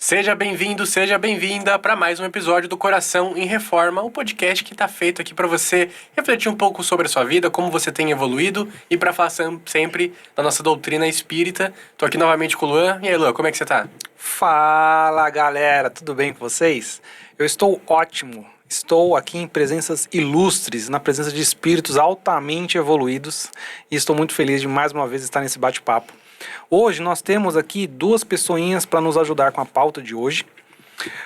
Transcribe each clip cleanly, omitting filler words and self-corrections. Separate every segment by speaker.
Speaker 1: Seja bem-vindo, seja bem-vinda para mais um episódio do Coração em Reforma, o podcast que está feito aqui para você refletir um pouco sobre a sua vida, como você tem evoluído e para falar sempre da nossa doutrina espírita. Tô aqui novamente com o Luan. E aí, Luan, como é que você tá?
Speaker 2: Fala, galera, tudo bem com vocês? Eu estou ótimo. Estou aqui em presenças ilustres, na presença de espíritos altamente evoluídos e estou muito feliz de mais uma vez estar nesse bate-papo. Hoje nós temos aqui duas pessoinhas para nos ajudar com a pauta de hoje.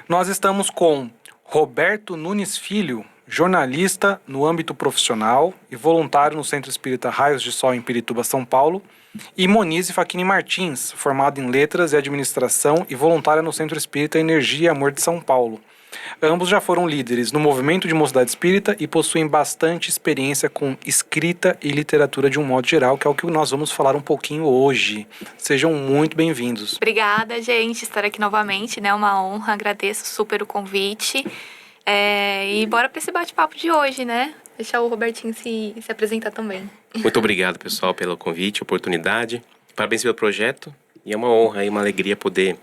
Speaker 2: Nós estamos com Roberto Nunes Filho, jornalista no âmbito profissional e voluntário no Centro Espírita Raios de Sol em Pirituba, São Paulo, e Monize Facchini Martins, formada em Letras e Administração e voluntária no Centro Espírita Energia e Amor de São Paulo. Ambos já foram líderes no movimento de mocidade espírita e possuem bastante experiência com escrita e literatura de um modo geral, que é o que nós vamos falar um pouquinho hoje. Sejam muito bem-vindos.
Speaker 3: Obrigada, gente, estar aqui novamente, né? Uma honra, agradeço super o convite. E bora para esse bate-papo de hoje, né? Deixar o Robertinho se apresentar também.
Speaker 4: Muito obrigado, pessoal, pelo convite, oportunidade. Parabéns pelo projeto. E é uma honra e uma alegria poder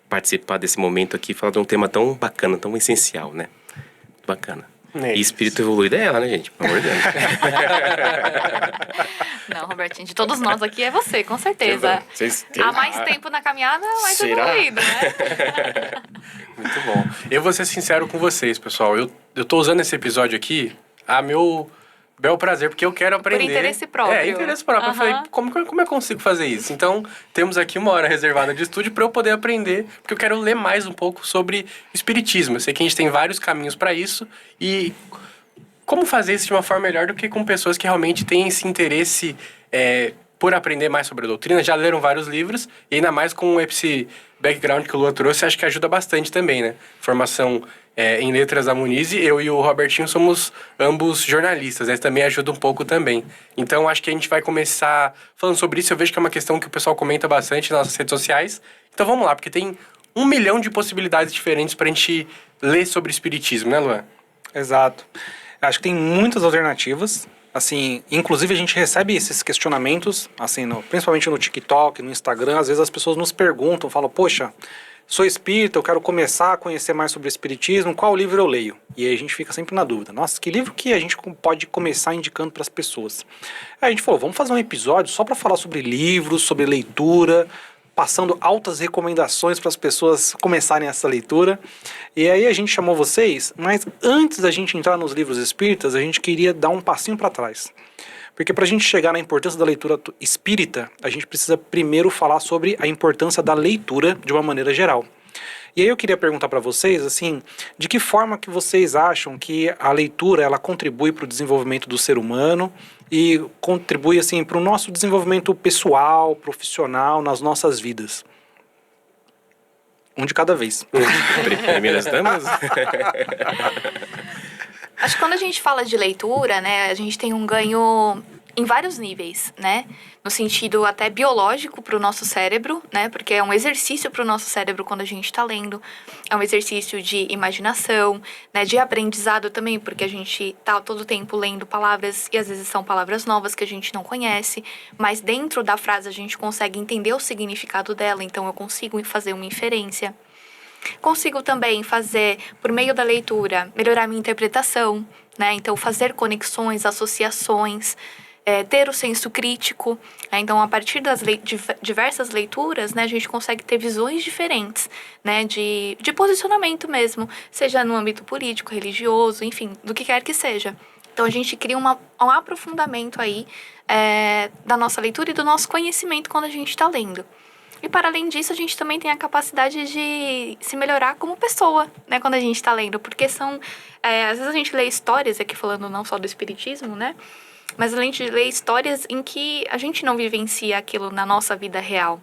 Speaker 4: participar desse momento aqui, falar de um tema tão bacana, tão essencial, né? Muito bacana. E espírito evoluído é ela, né, gente? Pelo amor de Deus.
Speaker 3: Não, Robertinho, de todos nós aqui é você, com certeza. Há mais tempo na caminhada, mais evoluído, né?
Speaker 1: Muito bom. Eu vou ser sincero com vocês, pessoal. Eu tô usando esse episódio aqui a meu bel prazer, porque eu quero aprender.
Speaker 3: Por interesse próprio.
Speaker 1: Interesse próprio. Eu falei, como eu consigo fazer isso? Então, temos aqui uma hora reservada de estúdio para eu poder aprender, porque eu quero ler mais um pouco sobre espiritismo. Eu sei que a gente tem vários caminhos para isso e como fazer isso de uma forma melhor do que com pessoas que realmente têm esse interesse por aprender mais sobre a doutrina, já leram vários livros, e ainda mais com esse background que o Lua trouxe, acho que ajuda bastante também, né? Formação em letras da Monize, eu e o Robertinho somos ambos jornalistas, né? Também ajuda um pouco também. Então, acho que a gente vai começar falando sobre isso. Eu vejo que é uma questão que o pessoal comenta bastante nas nossas redes sociais. Então, vamos lá, porque tem 1 milhão de possibilidades diferentes pra gente ler sobre espiritismo, né, Luan?
Speaker 2: Exato. Acho que tem muitas alternativas. Assim, inclusive a gente recebe esses questionamentos, assim, principalmente no TikTok, no Instagram. Às vezes as pessoas nos perguntam, falam, poxa, sou espírita, eu quero começar a conhecer mais sobre o espiritismo, qual livro eu leio? E aí a gente fica sempre na dúvida, nossa, que livro que a gente pode começar indicando para as pessoas? Aí a gente falou, vamos fazer um episódio só para falar sobre livros, sobre leitura, passando altas recomendações para as pessoas começarem essa leitura. E aí a gente chamou vocês, mas antes da gente entrar nos livros espíritas, a gente queria dar um passinho para trás. Porque para a gente chegar na importância da leitura espírita, a gente precisa primeiro falar sobre a importância da leitura de uma maneira geral. E aí eu queria perguntar para vocês, assim, de que forma que vocês acham que a leitura ela contribui para o desenvolvimento do ser humano e contribui, assim, para o nosso desenvolvimento pessoal, profissional, nas nossas vidas? Um de cada vez.
Speaker 4: Primeiras damas?
Speaker 3: Acho que quando a gente fala de leitura, né, a gente tem um ganho em vários níveis, né? No sentido até biológico para o nosso cérebro, né? Porque é um exercício para o nosso cérebro quando a gente está lendo. É um exercício de imaginação, né? De aprendizado também, porque a gente tá todo o tempo lendo palavras e às vezes são palavras novas que a gente não conhece, mas dentro da frase a gente consegue entender o significado dela, então eu consigo fazer uma inferência. Consigo também fazer, por meio da leitura, melhorar minha interpretação, né? Então, fazer conexões, associações, ter o senso crítico. Né? Então, a partir das diversas leituras, né, a gente consegue ter visões diferentes, né, de posicionamento mesmo, seja no âmbito político, religioso, enfim, do que quer que seja. Então, a gente cria um aprofundamento aí da nossa leitura e do nosso conhecimento quando a gente está lendo. E, para além disso, a gente também tem a capacidade de se melhorar como pessoa, né, quando a gente está lendo. Porque às vezes a gente lê histórias, aqui falando não só do espiritismo, né? Mas a gente lê histórias em que a gente não vivencia aquilo na nossa vida real.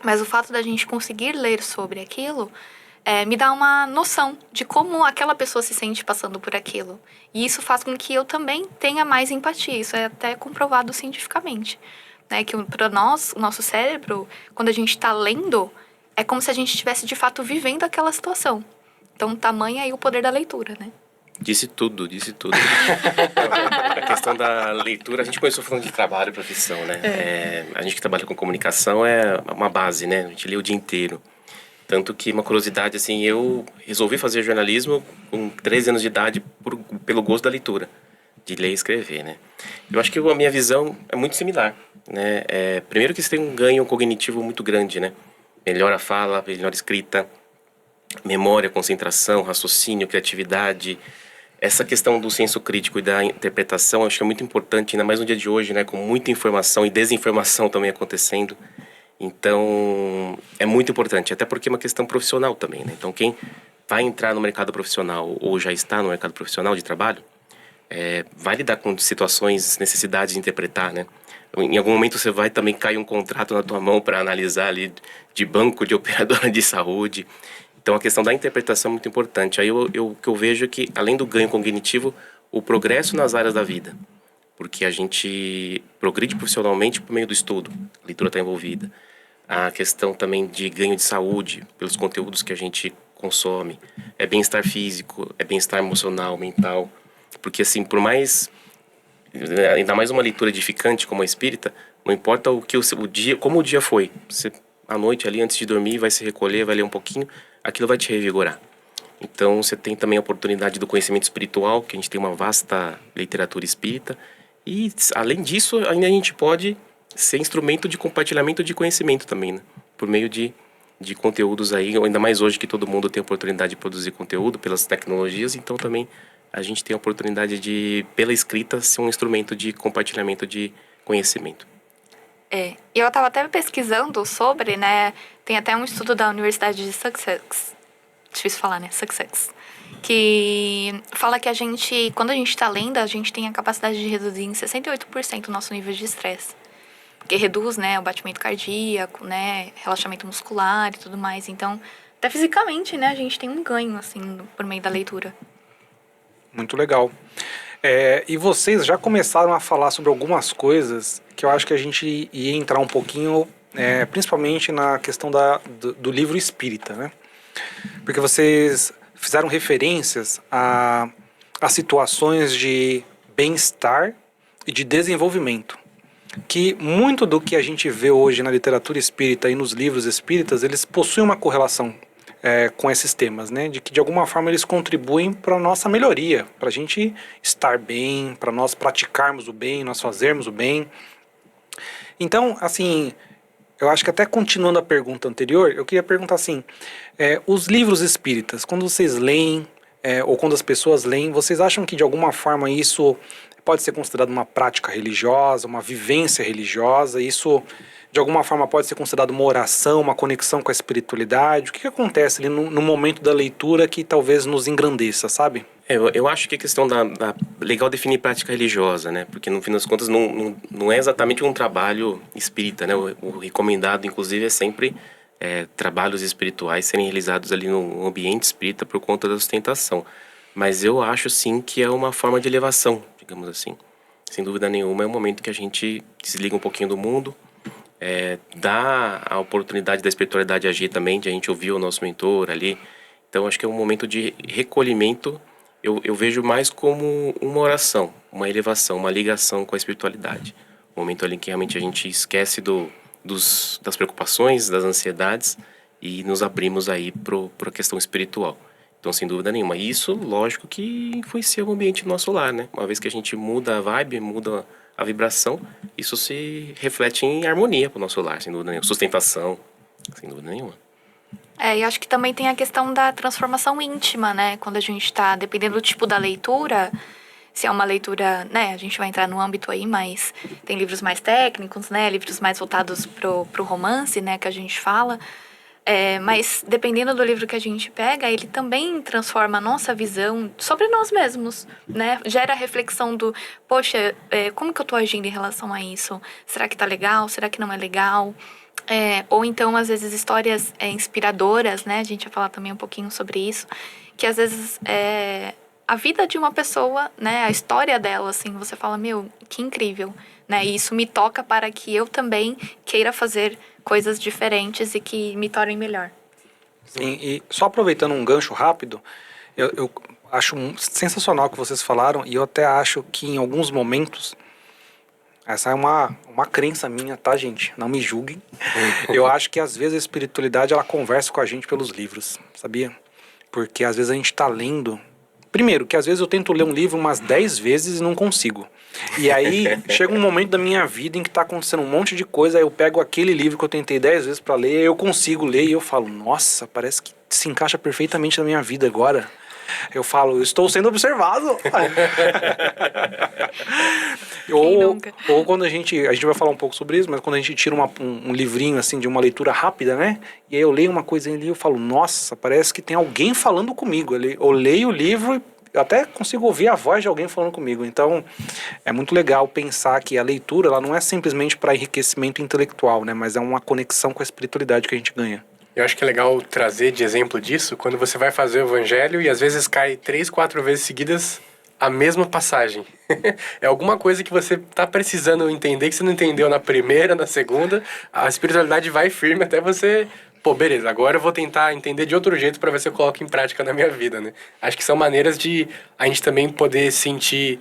Speaker 3: Mas o fato da gente conseguir ler sobre aquilo me dá uma noção de como aquela pessoa se sente passando por aquilo. E isso faz com que eu também tenha mais empatia. Isso é até comprovado cientificamente. Né, que para nós, o nosso cérebro, quando a gente está lendo, é como se a gente estivesse de fato vivendo aquela situação. Então, tamanho aí o poder da leitura, né?
Speaker 4: Disse tudo. A questão da leitura, a gente começou falando de trabalho e profissão, né? A gente que trabalha com comunicação é uma base, né? A gente lê o dia inteiro. Tanto que uma curiosidade, assim, eu resolvi fazer jornalismo com 13 anos de idade pelo gosto da leitura, de ler e escrever, né? Eu acho que a minha visão é muito similar, né? Primeiro que você tem um ganho cognitivo muito grande, né? Melhora a fala, melhor escrita, memória, concentração, raciocínio, criatividade. Essa questão do senso crítico e da interpretação, acho que é muito importante, ainda mais no dia de hoje, né? Com muita informação e desinformação também acontecendo. Então, é muito importante, até porque é uma questão profissional também, né? Então, quem vai entrar no mercado profissional ou já está no mercado profissional de trabalho, vai lidar com situações, necessidades de interpretar, né? Em algum momento você vai também cair um contrato na tua mão para analisar ali de banco, de operadora de saúde. Então, a questão da interpretação é muito importante. Aí o que eu vejo é que, além do ganho cognitivo, o progresso nas áreas da vida. Porque a gente progride profissionalmente por meio do estudo. A leitura está envolvida. A questão também de ganho de saúde, pelos conteúdos que a gente consome. É bem-estar físico, é bem-estar emocional, mental. Porque, assim, por mais... Ainda mais uma leitura edificante como a espírita, não importa o dia, como o dia foi. Você, à noite ali, antes de dormir, vai se recolher, vai ler um pouquinho, aquilo vai te revigorar. Então, você tem também a oportunidade do conhecimento espiritual, que a gente tem uma vasta literatura espírita. E, além disso, ainda a gente pode ser instrumento de compartilhamento de conhecimento também, né? Por meio de conteúdos aí, ainda mais hoje que todo mundo tem a oportunidade de produzir conteúdo pelas tecnologias, então também a gente tem a oportunidade de, pela escrita, ser um instrumento de compartilhamento de conhecimento.
Speaker 3: E eu tava até pesquisando sobre, né? Tem até um estudo da Universidade de Sussex. Difícil falar, né? Sussex. Que fala que quando a gente tá lendo, a gente tem a capacidade de reduzir em 68% o nosso nível de estresse. Porque reduz, né? O batimento cardíaco, né? Relaxamento muscular e tudo mais. Então, até fisicamente, né? A gente tem um ganho, assim, por meio da leitura.
Speaker 2: Muito legal. E vocês já começaram a falar sobre algumas coisas que eu acho que a gente ia entrar um pouquinho, principalmente na questão do livro espírita, né? Porque vocês fizeram referências a situações de bem-estar e de desenvolvimento. Que muito do que a gente vê hoje na literatura espírita e nos livros espíritas, eles possuem uma correlação com esses temas, né? De que de alguma forma eles contribuem para a nossa melhoria, para a gente estar bem, para nós praticarmos o bem, nós fazermos o bem. Então, assim, eu acho que até continuando a pergunta anterior, eu queria perguntar assim, os livros espíritas, quando vocês leem, ou quando as pessoas leem, vocês acham que de alguma forma isso pode ser considerado uma prática religiosa, uma vivência religiosa? Isso de alguma forma pode ser considerado uma oração, uma conexão com a espiritualidade? O que acontece ali no momento da leitura que talvez nos engrandeça, sabe?
Speaker 4: Eu acho que a questão legal definir prática religiosa, né? Porque no fim das contas não é exatamente um trabalho espírita, né? O recomendado, inclusive, é sempre trabalhos espirituais serem realizados ali no ambiente espírita por conta da sustentação. Mas eu acho, sim, que é uma forma de elevação, digamos assim. Sem dúvida nenhuma, é um momento que a gente desliga um pouquinho do mundo, dá a oportunidade da espiritualidade agir também, de a gente ouvir o nosso mentor ali. Então, acho que é um momento de recolhimento. Eu vejo mais como uma oração, uma elevação, uma ligação com a espiritualidade. Um momento ali que realmente a gente esquece das preocupações, das ansiedades e nos abrimos aí para a questão espiritual. Então, sem dúvida nenhuma. E isso, lógico, que influencia o ambiente do nosso lar, né? Uma vez que a gente muda a vibe, muda a vibração, isso se reflete em harmonia para o nosso lar, sem dúvida nenhuma. Sustentação, sem dúvida nenhuma.
Speaker 3: E acho que também tem a questão da transformação íntima, né? Quando a gente tá, dependendo do tipo da leitura, se é uma leitura, né? A gente vai entrar no âmbito aí, mas tem livros mais técnicos, né? Livros mais voltados pro romance, né? Que a gente fala. Mas dependendo do livro que a gente pega, ele também transforma a nossa visão sobre nós mesmos, né? Gera a reflexão do, poxa, como que eu tô agindo em relação a isso? Será que tá legal? Será que não é legal? Ou então, às vezes, histórias inspiradoras, né? A gente vai falar também um pouquinho sobre isso. Que, às vezes, a vida de uma pessoa, né? A história dela, assim, você fala, meu, que incrível, né? E isso me toca para que eu também queira fazer coisas diferentes e que me tornem melhor.
Speaker 2: Sim, e só aproveitando um gancho rápido, eu acho sensacional o que vocês falaram e eu até acho que em alguns momentos Essa é uma crença minha, tá, gente? Não me julguem. Eu acho que às vezes a espiritualidade ela conversa com a gente pelos livros, sabia? Porque às vezes a gente tá lendo. Primeiro, que às vezes eu tento ler um livro umas 10 vezes e não consigo. E aí chega um momento da minha vida em que tá acontecendo um monte de coisa, aí eu pego aquele livro que eu tentei 10 vezes pra ler, eu consigo ler e eu falo, nossa, parece que se encaixa perfeitamente na minha vida agora. Eu falo, eu estou sendo observado. ou quando a gente vai falar um pouco sobre isso, mas quando a gente tira um livrinho assim de uma leitura rápida, né? E aí eu leio uma coisinha ali e eu falo, nossa, parece que tem alguém falando comigo. Eu leio o livro e eu até consigo ouvir a voz de alguém falando comigo. Então, é muito legal pensar que a leitura ela não é simplesmente para enriquecimento intelectual, né? Mas é uma conexão com a espiritualidade que a gente ganha.
Speaker 1: Eu acho que é legal trazer de exemplo disso quando você vai fazer o evangelho e às vezes cai 3, 4 vezes seguidas a mesma passagem. É alguma coisa que você tá precisando entender que você não entendeu na primeira, na segunda. A espiritualidade vai firme até você... Pô, beleza, agora eu vou tentar entender de outro jeito para ver se eu coloco em prática na minha vida, né? Acho que são maneiras de a gente também poder sentir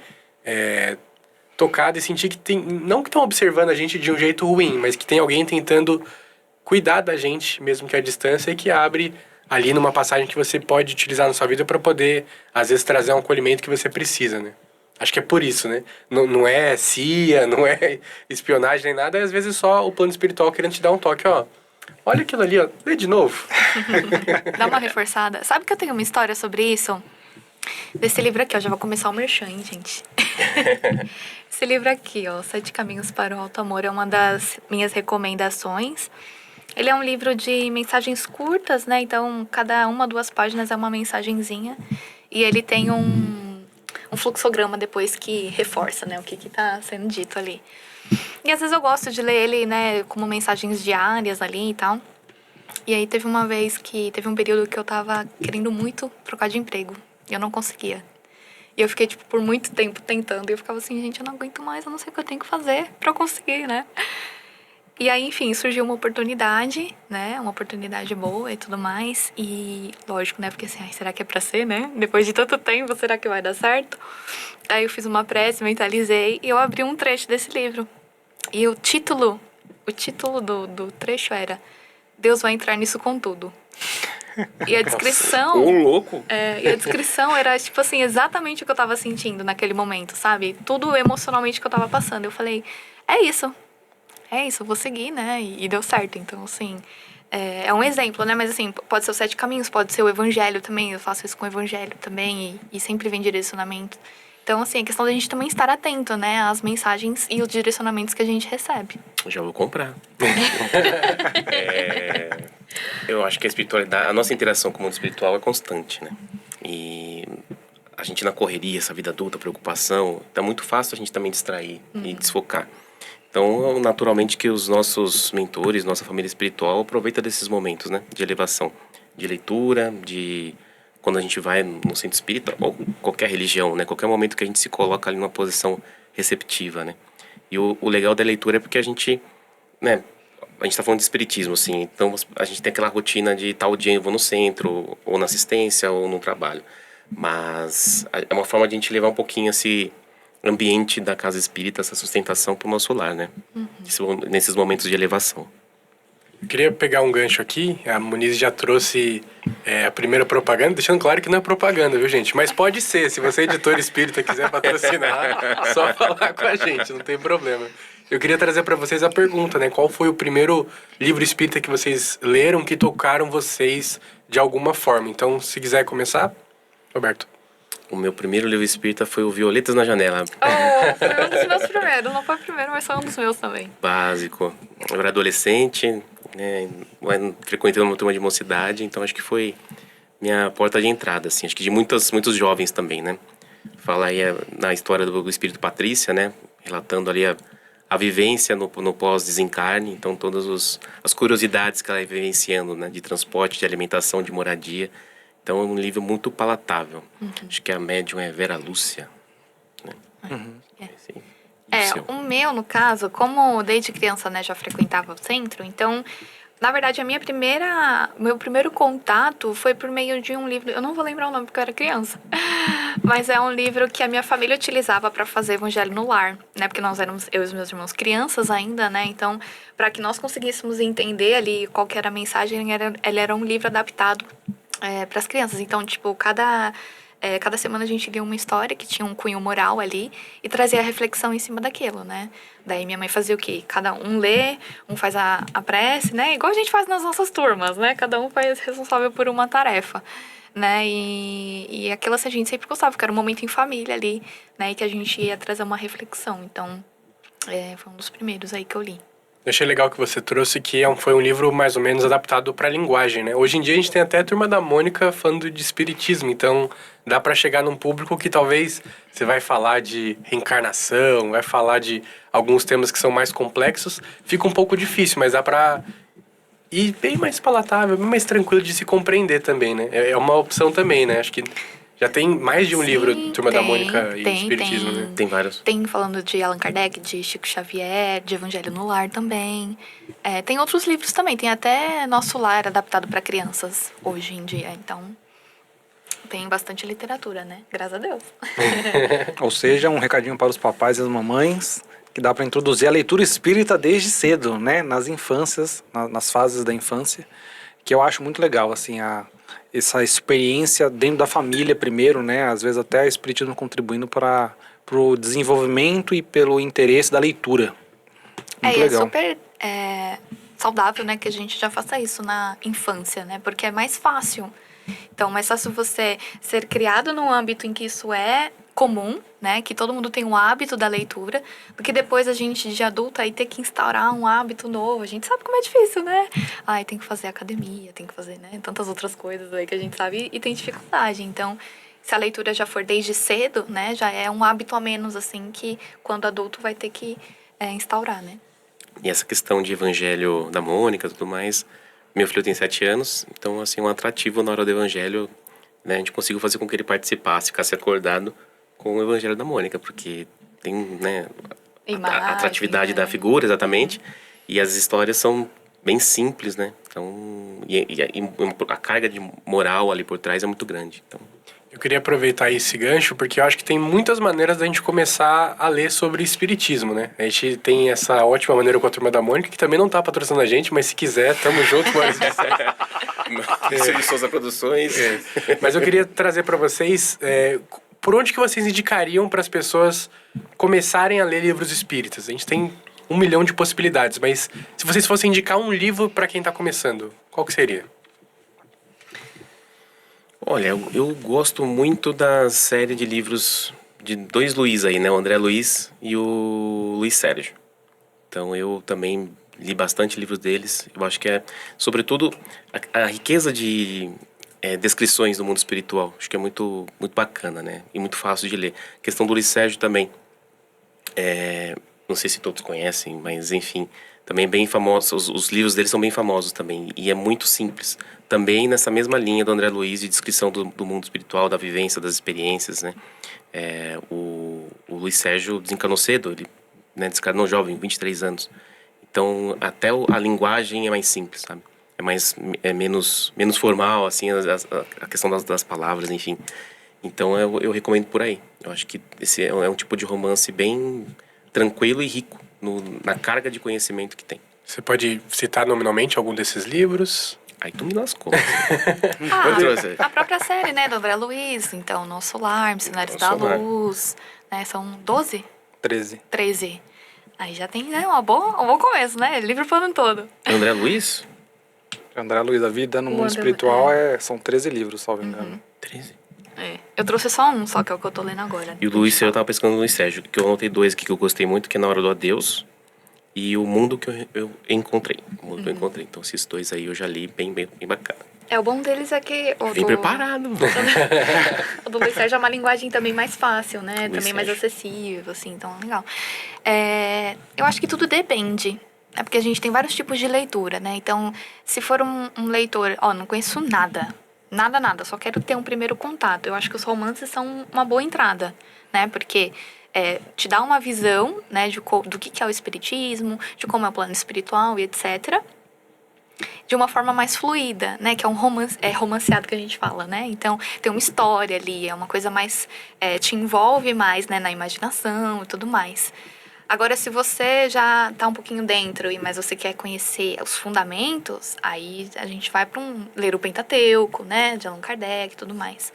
Speaker 1: tocado e sentir que tem... Não que estão observando a gente de um jeito ruim, mas que tem alguém tentando cuidar da gente, mesmo que à distância, e que abre ali numa passagem que você pode utilizar na sua vida para poder, às vezes, trazer um acolhimento que você precisa, né? Acho que é por isso, né? Não é CIA, não é espionagem nem nada, é às vezes só o plano espiritual querendo te dar um toque, ó. Olha aquilo ali, ó. Lê de novo.
Speaker 3: Dá uma reforçada. Sabe que eu tenho uma história sobre isso? Desse livro aqui, ó. Já vou começar o merchan, hein, gente? Esse livro aqui, ó. 7 Caminhos para o Alto Amor, é uma das minhas recomendações. Ele é um livro de mensagens curtas, né? Então, cada 1, 2 páginas é uma mensagenzinha. E ele tem um fluxograma depois que reforça, né? O que tá sendo dito ali. E às vezes eu gosto de ler ele, né? Como mensagens diárias ali e tal. E aí teve uma vez que... Teve um período que eu tava querendo muito trocar de emprego. E eu não conseguia. E eu fiquei, tipo, por muito tempo tentando. E eu ficava assim, gente, eu não aguento mais. Eu não sei o que eu tenho que fazer pra eu conseguir, né? E aí, enfim, surgiu uma oportunidade, né? Uma oportunidade boa e tudo mais. E, lógico, né? Porque assim, ai, será que é pra ser, né? Depois de tanto tempo, será que vai dar certo? Aí eu fiz uma prece, mentalizei e eu abri um trecho desse livro. E o título do trecho era Deus vai entrar nisso com tudo. E a descrição...
Speaker 4: Ô, louco!
Speaker 3: E a descrição era, tipo assim, exatamente o que eu tava sentindo naquele momento, sabe? Tudo emocionalmente que eu tava passando. Eu falei, é isso, eu vou seguir, né? E deu certo. Então, assim, é um exemplo, né? Mas, assim, pode ser os 7 caminhos, pode ser o evangelho também. Eu faço isso com o evangelho também e sempre vem direcionamento. Então, assim, é questão da gente também estar atento, né? Às mensagens e os direcionamentos que a gente recebe.
Speaker 4: Já vou comprar. Eu acho que a espiritualidade, a nossa interação com o mundo espiritual é constante, né? E a gente na correria, essa vida adulta, preocupação, tá muito fácil a gente também distrair e desfocar. Então, naturalmente que os nossos mentores, nossa família espiritual aproveita desses momentos, né? De elevação, de leitura, de... Quando a gente vai no centro espírita, ou qualquer religião, né? Qualquer momento que a gente se coloca ali numa posição receptiva, né? E o legal da leitura é porque a gente, né? A gente tá falando de espiritismo, assim. Então, a gente tem aquela rotina de tal dia eu vou no centro, ou na assistência, ou no trabalho. Mas é uma forma de a gente levar um pouquinho esse ambiente da casa espírita, essa sustentação pro nosso lar, né? Nesses momentos de elevação.
Speaker 1: Eu queria pegar um gancho aqui. A Moniz já trouxe a primeira propaganda, deixando claro que não é propaganda, viu, gente? Mas pode ser. Se você, editor espírita, quiser patrocinar, só falar com a gente, não tem problema. Eu queria trazer para vocês a pergunta, né? Qual foi o primeiro livro espírita que vocês leram que tocaram vocês de alguma forma? Então, se quiser começar, Roberto.
Speaker 4: O meu primeiro livro espírita foi o Violetas na Janela.
Speaker 3: Foi um dos meus primeiros. Não foi o primeiro, mas foi um dos meus também.
Speaker 4: Básico. Eu era adolescente, né? Frequentando uma turma de mocidade, então acho que foi minha porta de entrada, assim. Acho que de muitos jovens também, né? Fala aí na história do Espírito Patrícia, né? Relatando ali a vivência no pós-desencarne, então todas as curiosidades que ela ia vivenciando, né? De transporte, de alimentação, de moradia. Então é um livro muito palatável. Acho que a médium é Vera Lúcia, né?
Speaker 3: O meu, no caso, como desde criança, né, já frequentava o centro, então Na verdade, meu primeiro contato foi por meio de um livro. Eu não vou lembrar o nome porque eu era criança. Mas é um livro que a minha família utilizava para fazer evangelho no lar, né? Porque nós éramos, eu e os meus irmãos, crianças ainda, né? Então, para que nós conseguíssemos entender ali qual que era a mensagem, ele era um livro adaptado para as crianças. Então, tipo, cada semana a gente lia uma história que tinha um cunho moral ali e trazia a reflexão em cima daquilo, né? Daí minha mãe fazia o quê? Cada um lê, um faz a prece, né? Igual a gente faz nas nossas turmas, né? Cada um faz responsável por uma tarefa, né? E aquilo assim, a gente sempre gostava, porque era um momento em família ali, né? E que a gente ia trazer uma reflexão. Então, foi um dos primeiros aí que eu li.
Speaker 1: Eu achei legal que você trouxe que foi um livro mais ou menos adaptado para a linguagem, né? Hoje em dia a gente tem até a Turma da Mônica falando de espiritismo, então dá para chegar num público que talvez você vai falar de reencarnação, vai falar de alguns temas que são mais complexos, fica um pouco difícil, mas dá para ir bem mais palatável, bem mais tranquilo de se compreender também, né? É uma opção também, né? Acho que já tem mais de um
Speaker 3: Sim,
Speaker 1: livro Turma da
Speaker 3: tem,
Speaker 1: Mônica e
Speaker 3: tem,
Speaker 1: espiritismo,
Speaker 3: tem.
Speaker 1: né?
Speaker 4: Tem vários.
Speaker 3: Tem falando de Allan Kardec, de Chico Xavier, de Evangelho no Lar também. Tem outros livros também. Tem até Nosso Lar adaptado para crianças hoje em dia. Então, tem bastante literatura, né? Graças a Deus.
Speaker 2: Ou seja, um recadinho para os papais e as mamães, que dá para introduzir a leitura espírita desde cedo, né? Nas infâncias, nas fases da infância, que eu acho muito legal, assim, essa experiência dentro da família primeiro, né? Às vezes até o espiritismo contribuindo para o desenvolvimento e pelo interesse da leitura. Muito
Speaker 3: E
Speaker 2: legal.
Speaker 3: é super saudável, né? Que a gente já faça isso na infância, né? Porque é mais fácil. Então, mais fácil você ser criado num âmbito em que isso é comum, né? Que todo mundo tem um hábito da leitura, do que depois a gente, de adulta, aí ter que instaurar um hábito novo. A gente sabe como é difícil, né? Ai, tem que fazer academia, tem que fazer, né? Tantas outras coisas aí que a gente sabe e tem dificuldade. Então, se a leitura já for desde cedo, né? Já é um hábito a menos, assim, que quando adulto vai ter que instaurar, né?
Speaker 4: E essa questão de Evangelho da Mônica e tudo mais, meu filho tem 7 anos, então, assim, um atrativo na hora do Evangelho, né? A gente conseguiu fazer com que ele participasse, ficasse acordado com o Evangelho da Mônica, porque tem, né, a atratividade da figura, exatamente, e as histórias são bem simples, né? Então, e a carga de moral ali por trás é muito grande. Então,
Speaker 1: Eu queria aproveitar esse gancho, porque eu acho que tem muitas maneiras da gente começar a ler sobre espiritismo, né? A gente tem essa ótima maneira com a Turma da Mônica, que também não tá patrocinando a gente, mas se quiser, tamo junto.
Speaker 4: Silvio Souza Produções.
Speaker 1: Mas eu queria trazer para vocês, por onde que vocês indicariam para as pessoas começarem a ler livros espíritas? A gente tem 1 milhão de possibilidades, mas se vocês fossem indicar um livro para quem tá começando, qual que seria?
Speaker 4: Olha, eu gosto muito da série de livros de 2 Luiz aí, né? O André Luiz e o Luiz Sérgio. Então eu também li bastante livros deles. Eu acho que sobretudo, a riqueza de descrições do mundo espiritual. Acho que é muito, muito bacana, né? E muito fácil de ler. A questão do Luiz Sérgio também. Não sei se todos conhecem, mas enfim, também bem famosos. Os livros dele são bem famosos também. E é muito simples. Também nessa mesma linha do André Luiz de descrição do mundo espiritual, da vivência, das experiências, né? O Luiz Sérgio desencanou cedo, ele, né, desencanou jovem, 23 anos. Então, até a linguagem é mais simples, sabe? É menos formal, assim, a questão das palavras, enfim. Então, eu recomendo por aí. Eu acho que esse é um tipo de romance bem tranquilo e rico na carga de conhecimento que tem.
Speaker 1: Você pode citar nominalmente algum desses livros?
Speaker 4: Aí tu me lascou.
Speaker 3: A própria série, né, do André Luiz. Então, Nosso Lar, Missionários da Luz. Né, são 12? 13. Aí já tem, né, um bom começo, né? Livro pro ano todo.
Speaker 4: André Luiz?
Speaker 2: André Luiz, A Vida no Mundo Espiritual são 13 livros, salvo engano.
Speaker 4: 13?
Speaker 3: Eu trouxe só um, só que é o que eu tô lendo agora.
Speaker 4: E o Luiz Sérgio, eu tava pesquisando no Luiz Sérgio, que eu anotei 2 aqui que eu gostei muito, que é Na Hora do Adeus e O Mundo que eu encontrei. O Mundo que eu encontrei. Então, esses 2 aí eu já li bem bacana.
Speaker 3: O bom deles é que...
Speaker 4: Vem preparado.
Speaker 3: O do Luiz Sérgio é uma linguagem também mais fácil, né?
Speaker 4: Luiz
Speaker 3: também mais
Speaker 4: Sérgio.
Speaker 3: acessível, assim, então legal. Eu acho que tudo depende. É porque a gente tem vários tipos de leitura, né? Então, se for um leitor... não conheço nada. Nada. Só quero ter um primeiro contato. Eu acho que os romances são uma boa entrada, né? Porque te dá uma visão, né? Do que é o espiritismo, de como é o plano espiritual e etc. de uma forma mais fluida, né? Que é um romance, é romanceado que a gente fala, né? Então, tem uma história ali, é uma coisa mais... te envolve mais, né? Na imaginação e tudo mais. Agora, se você já tá um pouquinho dentro, mas você quer conhecer os fundamentos, aí a gente vai para ler o Pentateuco, né? De Allan Kardec e tudo mais.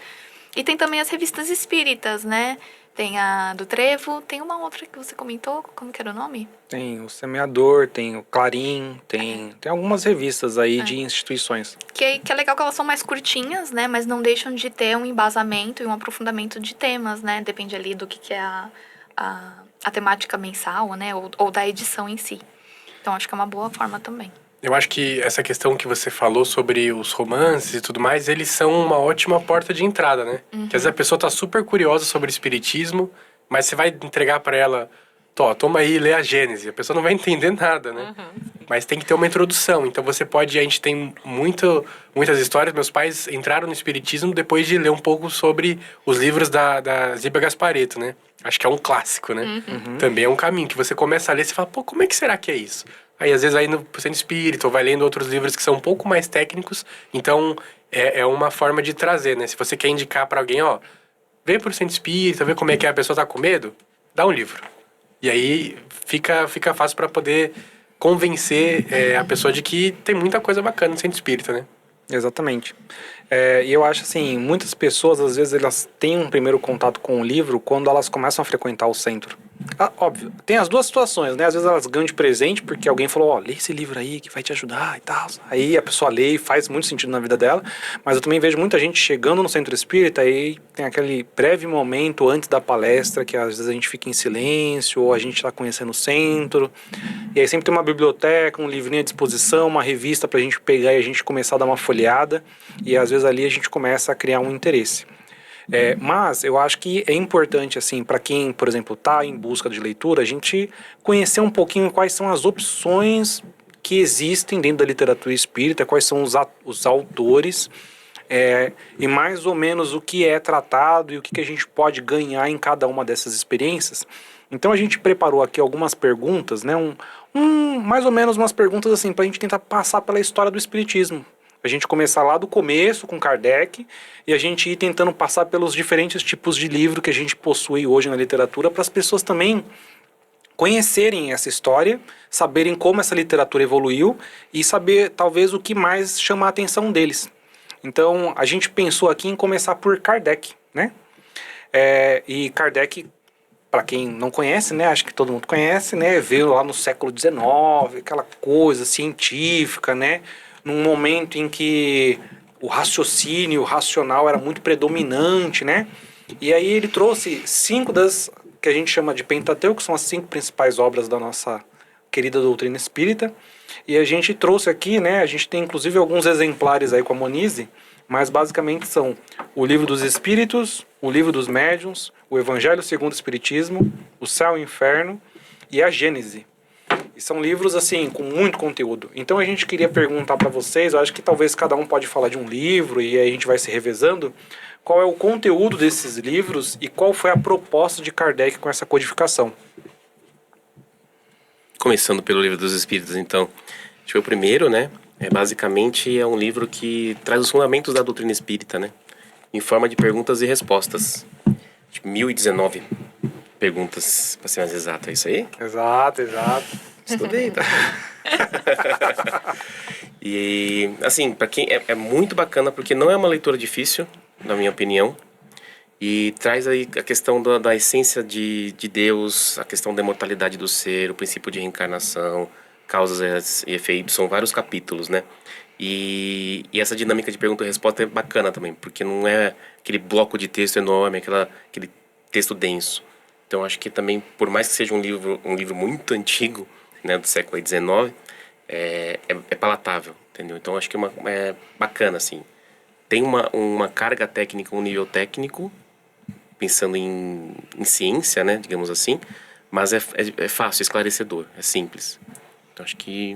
Speaker 3: E tem também as revistas espíritas, né? Tem a do Trevo, tem uma outra que você comentou, como que era o nome?
Speaker 2: Tem o Semeador, tem o Clarim, tem algumas revistas aí de instituições.
Speaker 3: Que é legal que elas são mais curtinhas, né? Mas não deixam de ter um embasamento e um aprofundamento de temas, né? Depende ali do que é a temática mensal, né? Ou da edição em si. Então, acho que é uma boa forma também.
Speaker 1: Eu acho que essa questão que você falou sobre os romances e tudo mais, eles são uma ótima porta de entrada, né? Que às vezes a pessoa tá super curiosa sobre espiritismo, mas você vai entregar para ela, toma aí, lê a Gênese. A pessoa não vai entender nada, né? Mas tem que ter uma introdução. Então você pode, a gente tem muitas histórias. Meus pais entraram no espiritismo depois de ler um pouco sobre os livros da Ziba Gasparetto, né? Acho que é um clássico, né? Também é um caminho que você começa a ler e você fala, pô, como é que será que é isso? Aí, às vezes, vai no Centro Espírita ou vai lendo outros livros que são um pouco mais técnicos. Então, é uma forma de trazer, né? Se você quer indicar pra alguém, vem pro Centro Espírita, vê como é que a pessoa tá com medo, dá um livro. E aí, fica fácil pra poder convencer a pessoa de que tem muita coisa bacana no Centro Espírita, né?
Speaker 2: Exatamente. E eu acho assim, muitas pessoas, às vezes, elas têm um primeiro contato com o livro quando elas começam a frequentar o centro. Óbvio, tem as duas situações, né? Às vezes elas ganham de presente porque alguém falou, lê esse livro aí que vai te ajudar e tal. Aí a pessoa lê e faz muito sentido na vida dela. Mas eu também vejo muita gente chegando no centro espírita e tem aquele breve momento antes da palestra que às vezes a gente fica em silêncio ou a gente está conhecendo o centro. E aí sempre tem uma biblioteca, um livrinho à disposição, uma revista pra gente pegar e a gente começar a dar uma folheada. E às vezes ali a gente começa a criar um interesse. Mas eu acho que é importante, assim, para quem, por exemplo, está em busca de leitura, a gente conhecer um pouquinho quais são as opções que existem dentro da literatura espírita, quais são os autores, e mais ou menos o que é tratado e o que a gente pode ganhar em cada uma dessas experiências. Então a gente preparou aqui algumas perguntas, né, mais ou menos umas perguntas assim, para a gente tentar passar pela história do espiritismo. A gente começar lá do começo com Kardec e a gente ir tentando passar pelos diferentes tipos de livro que a gente possui hoje na literatura para as pessoas também conhecerem essa história, saberem como essa literatura evoluiu e saber talvez o que mais chama a atenção deles. Então a gente pensou aqui em começar por Kardec, né? E Kardec, para quem não conhece, né, acho que todo mundo conhece, né, veio lá no século XIX, aquela coisa científica, né, num momento em que o raciocínio, o racional era muito predominante, né? E aí ele trouxe 5 das que a gente chama de Pentateuco, que são as 5 principais obras da nossa querida doutrina espírita. E a gente trouxe aqui, né? A gente tem inclusive alguns exemplares aí com a Monize, mas basicamente são o Livro dos Espíritos, o Livro dos Médiuns, o Evangelho segundo o Espiritismo, o Céu e o Inferno e a Gênese. E são livros, assim, com muito conteúdo. Então a gente queria perguntar para vocês, eu acho que talvez cada um pode falar de um livro e aí a gente vai se revezando, qual é o conteúdo desses livros e qual foi a proposta de Kardec com essa codificação.
Speaker 4: Começando pelo Livro dos Espíritos, então. Acho que foi o primeiro, né? Basicamente é um livro que traz os fundamentos da doutrina espírita, né? Em forma de perguntas e respostas. 1019 perguntas, para ser mais exato, é isso aí?
Speaker 2: Exato.
Speaker 4: Estudei, tá? E, assim, para quem é muito bacana, porque não é uma leitura difícil, na minha opinião, e traz aí a questão da essência de Deus, a questão da imortalidade do ser, o princípio de reencarnação, causas e efeitos, são vários capítulos, né? E essa dinâmica de pergunta e resposta é bacana também, porque não é aquele bloco de texto enorme, aquele texto denso. Então acho que também, por mais que seja um livro muito antigo, né, do século XIX, é palatável, entendeu? Então acho que é bacana, assim. Tem uma carga técnica, um nível técnico, pensando em ciência, né, digamos assim, mas é fácil, esclarecedor, é simples. Então acho que...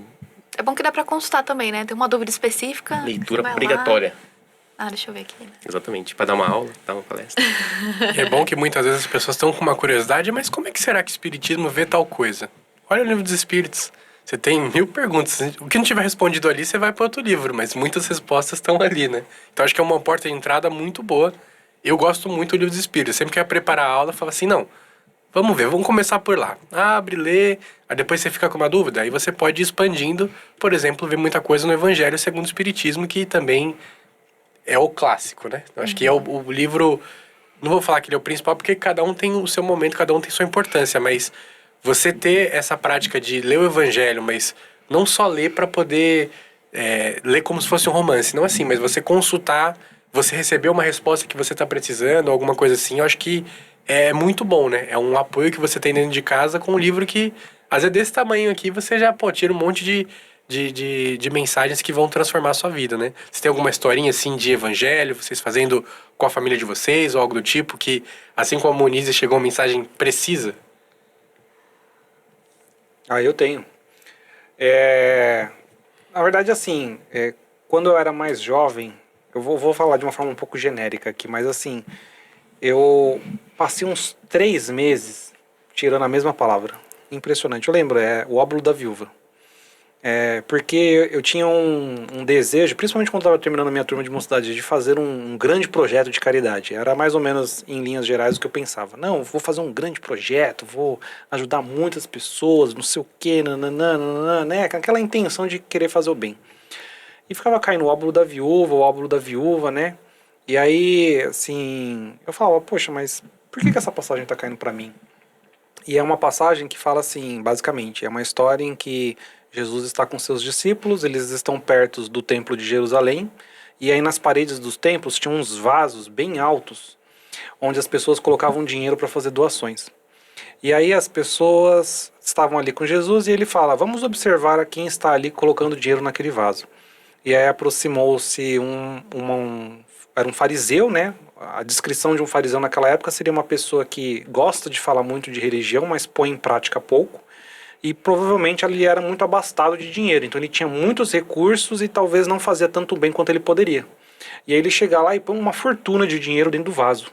Speaker 3: É bom que dá pra consultar também, né? Tem uma dúvida específica.
Speaker 4: Leitura obrigatória.
Speaker 3: Deixa eu ver aqui.
Speaker 4: Exatamente, para dar uma aula, dar uma palestra.
Speaker 1: E é bom que muitas vezes as pessoas estão com uma curiosidade, mas como é que será que o espiritismo vê tal coisa? Olha o Livro dos Espíritos. Você tem 1000 perguntas. O que não tiver respondido ali, você vai para outro livro, mas muitas respostas estão ali, né? Então acho que é uma porta de entrada muito boa. Eu gosto muito do livro dos Espíritos. Sempre que eu ia preparar a aula, eu falava assim, não, vamos ver, vamos começar por lá. Abre, lê, aí depois você fica com uma dúvida, aí você pode ir expandindo, por exemplo, ver muita coisa no Evangelho segundo o Espiritismo, que também é o clássico, né? Eu acho que é o livro, não vou falar que ele é o principal, porque cada um tem o seu momento, cada um tem sua importância, mas você ter essa prática de ler o Evangelho, mas não só ler para poder ler como se fosse um romance, não assim, mas você consultar, você receber uma resposta que você está precisando, alguma coisa assim, eu acho que é muito bom, né? É um apoio que você tem dentro de casa com um livro que, às vezes, desse tamanho aqui, você já, pô, tira um monte de mensagens que vão transformar a sua vida, né? Você tem alguma historinha, assim, de evangelho, vocês fazendo com a família de vocês, ou algo do tipo, que, assim como a Monize, chegou uma mensagem precisa?
Speaker 2: Eu tenho. Na verdade, assim, quando eu era mais jovem, eu vou falar de uma forma um pouco genérica aqui, mas assim, eu passei uns 3 meses tirando a mesma palavra. Impressionante. Eu lembro, o óbolo da viúva. Porque eu tinha um desejo, principalmente quando estava terminando a minha turma de mocidade, de fazer um grande projeto de caridade. Era mais ou menos, em linhas gerais, o que eu pensava. Não, vou fazer um grande projeto, vou ajudar muitas pessoas, não sei o quê, nananana, né? Com aquela intenção de querer fazer o bem. E ficava caindo o óbolo da viúva, né? E aí, assim, eu falava, poxa, mas por que essa passagem está caindo para mim? E é uma passagem que fala assim, basicamente, é uma história em que Jesus está com seus discípulos, eles estão perto do templo de Jerusalém, e aí nas paredes dos templos tinham uns vasos bem altos, onde as pessoas colocavam dinheiro para fazer doações. E aí as pessoas estavam ali com Jesus e ele fala, vamos observar a quem está ali colocando dinheiro naquele vaso. E aí aproximou-se era um fariseu, né? A descrição de um fariseu naquela época seria uma pessoa que gosta de falar muito de religião, mas põe em prática pouco. E provavelmente ele era muito abastado de dinheiro. Então ele tinha muitos recursos e talvez não fazia tanto bem quanto ele poderia. E aí ele chega lá e põe uma fortuna de dinheiro dentro do vaso.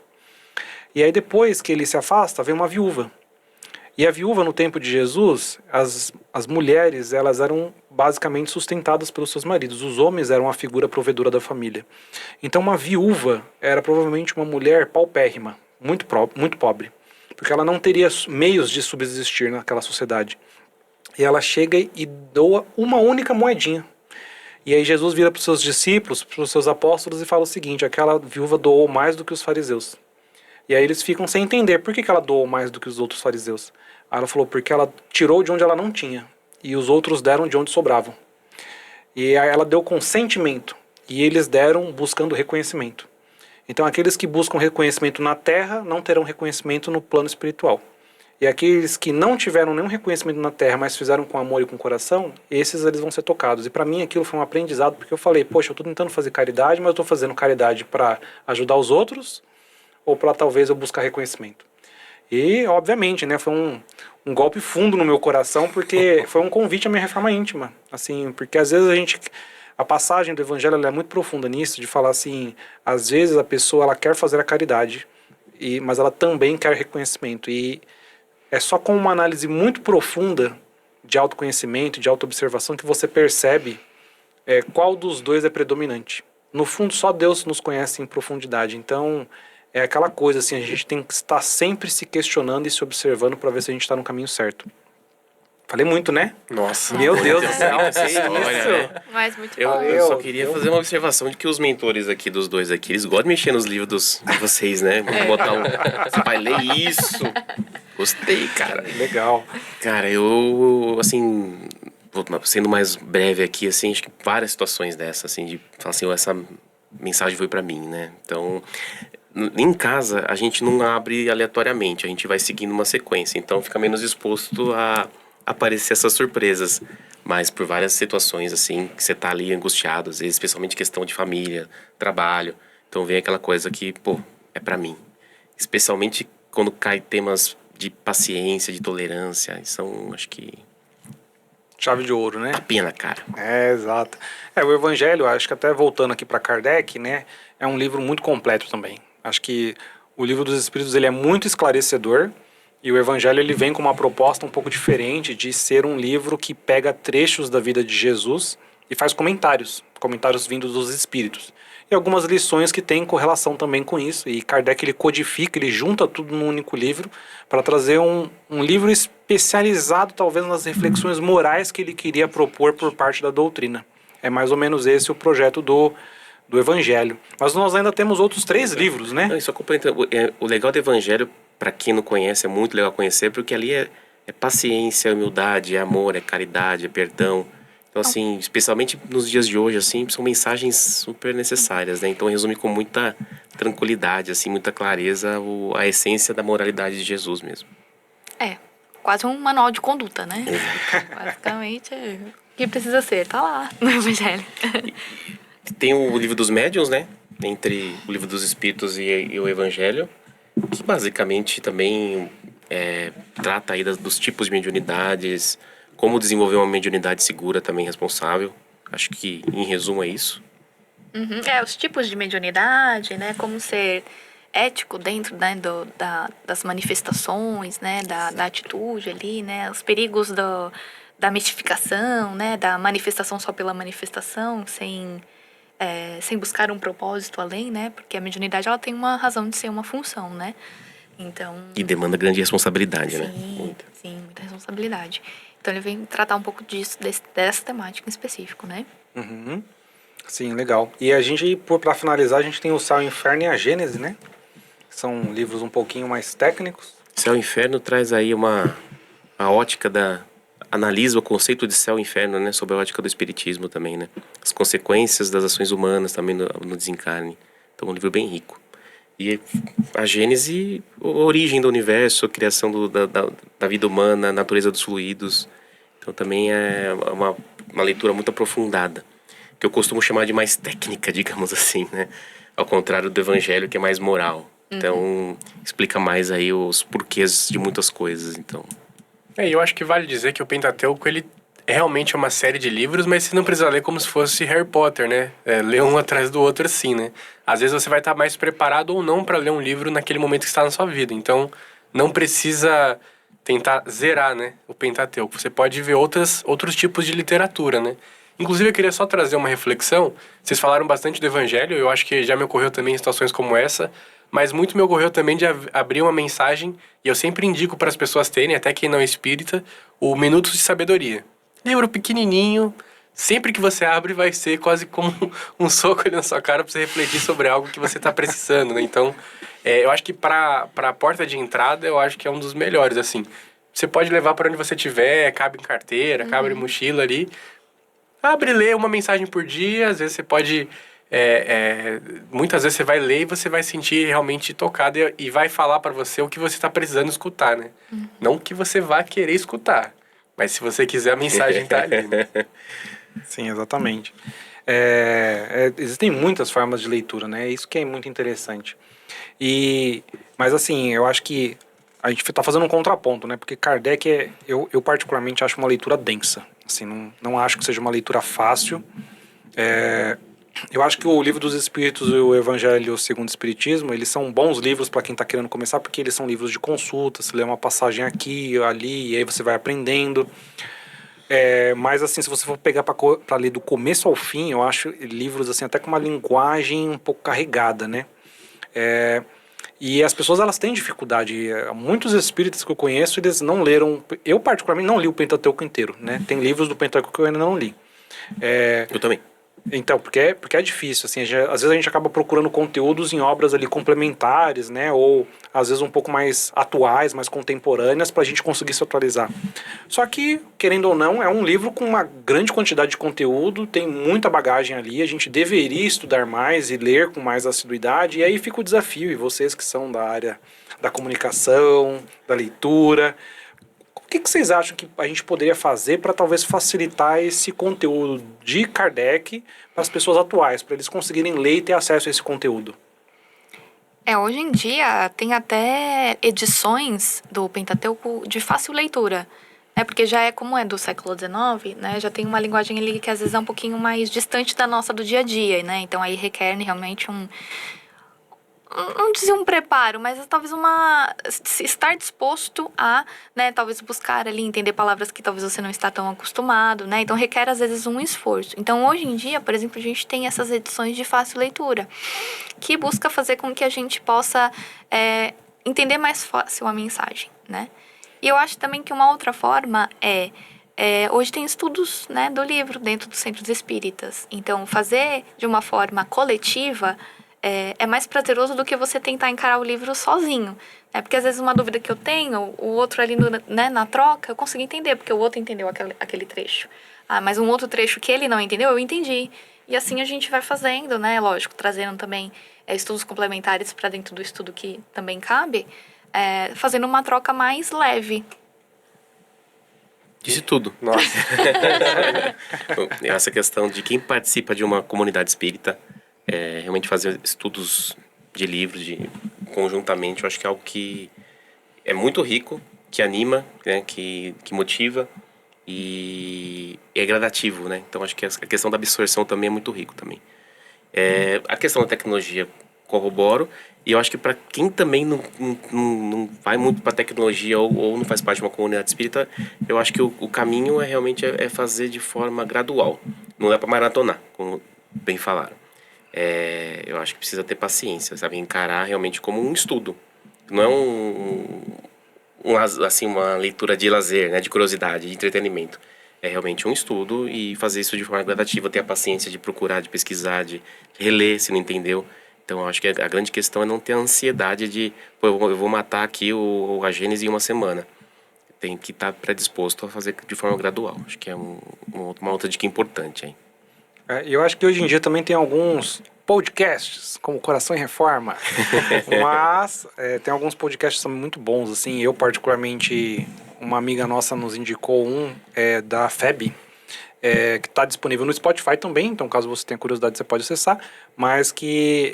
Speaker 2: E aí depois que ele se afasta, vem uma viúva. E a viúva, no tempo de Jesus, as mulheres, elas eram basicamente sustentadas pelos seus maridos. Os homens eram a figura provedora da família. Então uma viúva era provavelmente uma mulher paupérrima, muito pobre. Porque ela não teria meios de subsistir naquela sociedade. E ela chega e doa uma única moedinha. E aí Jesus vira para os seus discípulos, para os seus apóstolos e fala o seguinte, aquela viúva doou mais do que os fariseus. E aí eles ficam sem entender por que ela doou mais do que os outros fariseus. Aí ela falou, porque ela tirou de onde ela não tinha, e os outros deram de onde sobravam. E aí ela deu consentimento, e eles deram buscando reconhecimento. Então aqueles que buscam reconhecimento na terra não terão reconhecimento no plano espiritual. E aqueles que não tiveram nenhum reconhecimento na terra, mas fizeram com amor e com coração, esses eles vão ser tocados. E para mim aquilo foi um aprendizado, porque eu falei, poxa, eu estou tentando fazer caridade, mas eu estou fazendo caridade para ajudar os outros, ou para talvez eu buscar reconhecimento. E, obviamente, né, foi um golpe fundo no meu coração, porque foi um convite à minha reforma íntima. Assim, porque às vezes a passagem do evangelho ela é muito profunda nisso, de falar assim, às vezes a pessoa ela quer fazer a caridade, mas ela também quer reconhecimento. E é só com uma análise muito profunda de autoconhecimento, de autoobservação, que você percebe qual dos dois é predominante. No fundo, só Deus nos conhece em profundidade. Então, é aquela coisa assim, a gente tem que estar sempre se questionando e se observando para ver se a gente está no caminho certo. Falei muito, né?
Speaker 1: Nossa.
Speaker 2: Meu Deus do céu, que
Speaker 4: História,
Speaker 2: isso?
Speaker 4: né?
Speaker 3: Mas muito
Speaker 4: Eu,
Speaker 3: bom.
Speaker 4: eu só queria fazer uma observação de que os mentores aqui dos dois aqui, eles gostam de mexer nos livros de vocês, né? Vamos botar Você vai ler isso. Gostei, cara.
Speaker 2: Legal.
Speaker 4: Cara, eu, assim, sendo mais breve aqui, assim, acho que várias situações dessas, assim, de falar assim, essa mensagem foi pra mim, né? Então, em casa, a gente não abre aleatoriamente, a gente vai seguindo uma sequência, então fica menos exposto a aparecer essas surpresas. Mas por várias situações, assim, que você tá ali angustiado, às vezes, especialmente questão de família, trabalho. Então vem aquela coisa que, pô, é pra mim. Especialmente quando cai temas de paciência, de tolerância. São, acho que,
Speaker 2: Chave de ouro, né?
Speaker 4: tapinha na cara.
Speaker 2: Exato. O Evangelho, acho que até voltando aqui para Kardec, né, é um livro muito completo também. Acho que o Livro dos Espíritos ele é muito esclarecedor E o Evangelho ele vem com uma proposta um pouco diferente de ser um livro que pega trechos da vida de Jesus e faz comentários vindos dos Espíritos. E algumas lições que têm correlação também com isso. E Kardec ele codifica, ele junta tudo num único livro para trazer um livro especializado talvez nas reflexões morais que ele queria propor por parte da doutrina. É mais ou menos esse o projeto do Evangelho. Mas nós ainda temos outros 3 livros, né?
Speaker 4: Não, só complementando, o legal do Evangelho, para quem não conhece, é muito legal conhecer, porque ali é paciência, é humildade, é amor, é caridade, é perdão. Então, assim, especialmente nos dias de hoje, assim, são mensagens super necessárias, né? Então, resume com muita tranquilidade, assim, muita clareza a essência da moralidade de Jesus mesmo.
Speaker 3: É, quase um manual de conduta, né? Basicamente, o que precisa ser, tá lá no Evangelho.
Speaker 4: Tem o livro dos médiuns, né? Entre o livro dos Espíritos e o Evangelho, que basicamente também trata aí dos tipos de mediunidades, como desenvolver uma mediunidade segura também responsável. Acho que, em resumo, é isso.
Speaker 3: Uhum. Os tipos de mediunidade, né? Como ser ético dentro, né, das manifestações, né? Da atitude ali, né? Os perigos da mistificação, né? Da manifestação só pela manifestação, sem buscar um propósito além, né? Porque a mediunidade, ela tem uma razão de ser, uma função, né? Então...
Speaker 4: E demanda grande responsabilidade, né?
Speaker 3: Muita. Sim, muita responsabilidade. Então ele vem tratar um pouco disso, dessa temática em específico, né?
Speaker 2: Uhum. Sim, legal. E a gente, para finalizar, a gente tem o Céu, o Inferno e a Gênese, né? São livros um pouquinho mais técnicos.
Speaker 4: Céu e Inferno traz aí a ótica analisa o conceito de céu e inferno, né? Sob a ótica do espiritismo também, né? As consequências das ações humanas também no desencarne. Então é um livro bem rico. E a Gênese, a origem do universo, a criação da vida humana, a natureza dos fluidos. Então também é uma leitura muito aprofundada, que eu costumo chamar de mais técnica, digamos assim, né? Ao contrário do Evangelho, que é mais moral. Então, explica mais aí os porquês de muitas coisas, então.
Speaker 1: Eu acho que vale dizer que o Pentateuco, ele realmente é uma série de livros, mas você não precisa ler como se fosse Harry Potter, né? Ler um atrás do outro assim, né? Às vezes você vai estar mais preparado ou não para ler um livro naquele momento que está na sua vida. Então, não precisa tentar zerar, né, o Pentateuco. Você pode ver outros tipos de literatura, né? Inclusive, eu queria só trazer uma reflexão. Vocês falaram bastante do Evangelho, eu acho que já me ocorreu também em situações como essa, mas muito me ocorreu também de abrir uma mensagem, e eu sempre indico para as pessoas terem, até quem não é espírita, o Minutos de Sabedoria. Livro pequenininho, sempre que você abre vai ser quase como um soco ali na sua cara para você refletir sobre algo que você está precisando, né? Então, eu acho que para a porta de entrada, eu acho que é um dos melhores, assim. Você pode levar para onde você estiver, cabe em carteira, cabe em mochila ali. Abre e lê uma mensagem por dia, às vezes você pode... muitas vezes você vai ler e você vai sentir realmente tocado e vai falar para você o que você está precisando escutar, né? Não que você vá querer escutar, mas se você quiser, a mensagem tá ali, né?
Speaker 2: Sim, exatamente. Existem muitas formas de leitura, né? Isso que é muito interessante. Mas assim, eu acho que a gente está fazendo um contraponto, né? Porque Kardec, eu particularmente acho uma leitura densa. Assim, não acho que seja uma leitura fácil. Eu acho que o Livro dos Espíritos e o Evangelho segundo o Espiritismo, eles são bons livros para quem está querendo começar, porque eles são livros de consulta, você lê uma passagem aqui, ali, e aí você vai aprendendo. Mas assim, se você for pegar para ler do começo ao fim, eu acho livros assim até com uma linguagem um pouco carregada, né? E as pessoas, elas têm dificuldade. Muitos espíritas que eu conheço, eles não leram... Eu, particularmente, não li o Pentateuco inteiro, né? Tem livros do Pentateuco que eu ainda não li.
Speaker 4: Eu também.
Speaker 2: Então, porque é difícil, assim, às vezes a gente acaba procurando conteúdos em obras ali complementares, né, ou às vezes um pouco mais atuais, mais contemporâneas, para a gente conseguir se atualizar. Só que, querendo ou não, é um livro com uma grande quantidade de conteúdo, tem muita bagagem ali, a gente deveria estudar mais e ler com mais assiduidade, e aí fica o desafio, e vocês que são da área da comunicação, da leitura... O que vocês acham que a gente poderia fazer para talvez facilitar esse conteúdo de Kardec para as pessoas atuais, para eles conseguirem ler e ter acesso a esse conteúdo?
Speaker 3: Hoje em dia tem até edições do Pentateuco de fácil leitura, né? Porque já como é do século XIX, né? Já tem uma linguagem ali que às vezes é um pouquinho mais distante da nossa do dia a dia, né? Então aí requer realmente não dizer um preparo, mas talvez estar disposto a, né, talvez buscar ali, entender palavras que talvez você não está tão acostumado, né? Então requer às vezes um esforço. Então hoje em dia, por exemplo, a gente tem essas edições de fácil leitura, que busca fazer com que a gente possa entender mais fácil a mensagem, né? E eu acho também que uma outra forma hoje tem estudos, né, do livro dentro dos centros espíritas. Então fazer de uma forma coletiva é mais prazeroso do que você tentar encarar o livro sozinho. Né? Porque às vezes uma dúvida que eu tenho, o outro ali né, na troca, eu consigo entender, porque o outro entendeu aquele trecho. Mas um outro trecho que ele não entendeu, eu entendi. E assim a gente vai fazendo, né? Lógico, trazendo também estudos complementares para dentro do estudo que também cabe, fazendo uma troca mais leve.
Speaker 4: Disse tudo.
Speaker 1: Nossa.
Speaker 4: Essa questão de quem participa de uma comunidade espírita, realmente fazer estudos de livros conjuntamente, eu acho que é algo que é muito rico, que anima, né, que motiva e é gradativo, né? Então acho que a questão da absorção também é muito rico também. A questão da tecnologia corroboro, e eu acho que para quem também não vai muito para tecnologia ou não faz parte de uma comunidade espírita, eu acho que o caminho realmente fazer de forma gradual. Não dá para maratonar, como bem falaram. Eu acho que precisa ter paciência, sabe? Encarar realmente como um estudo. Não é assim, uma leitura de lazer, né? De curiosidade, de entretenimento. É realmente um estudo e fazer isso de forma gradativa, ter a paciência de procurar, de pesquisar, de reler se não entendeu. Então, eu acho que a grande questão é não ter a ansiedade de, pô, eu vou matar aqui a Gênesis em uma semana. Tem que estar predisposto a fazer de forma gradual. Acho que é uma outra dica importante aí.
Speaker 2: Eu acho que hoje em dia também tem alguns podcasts, como Coração em Reforma, mas tem alguns podcasts que são muito bons, assim. Eu, particularmente, uma amiga nossa nos indicou da FEB, que está disponível no Spotify também, então caso você tenha curiosidade você pode acessar, mas que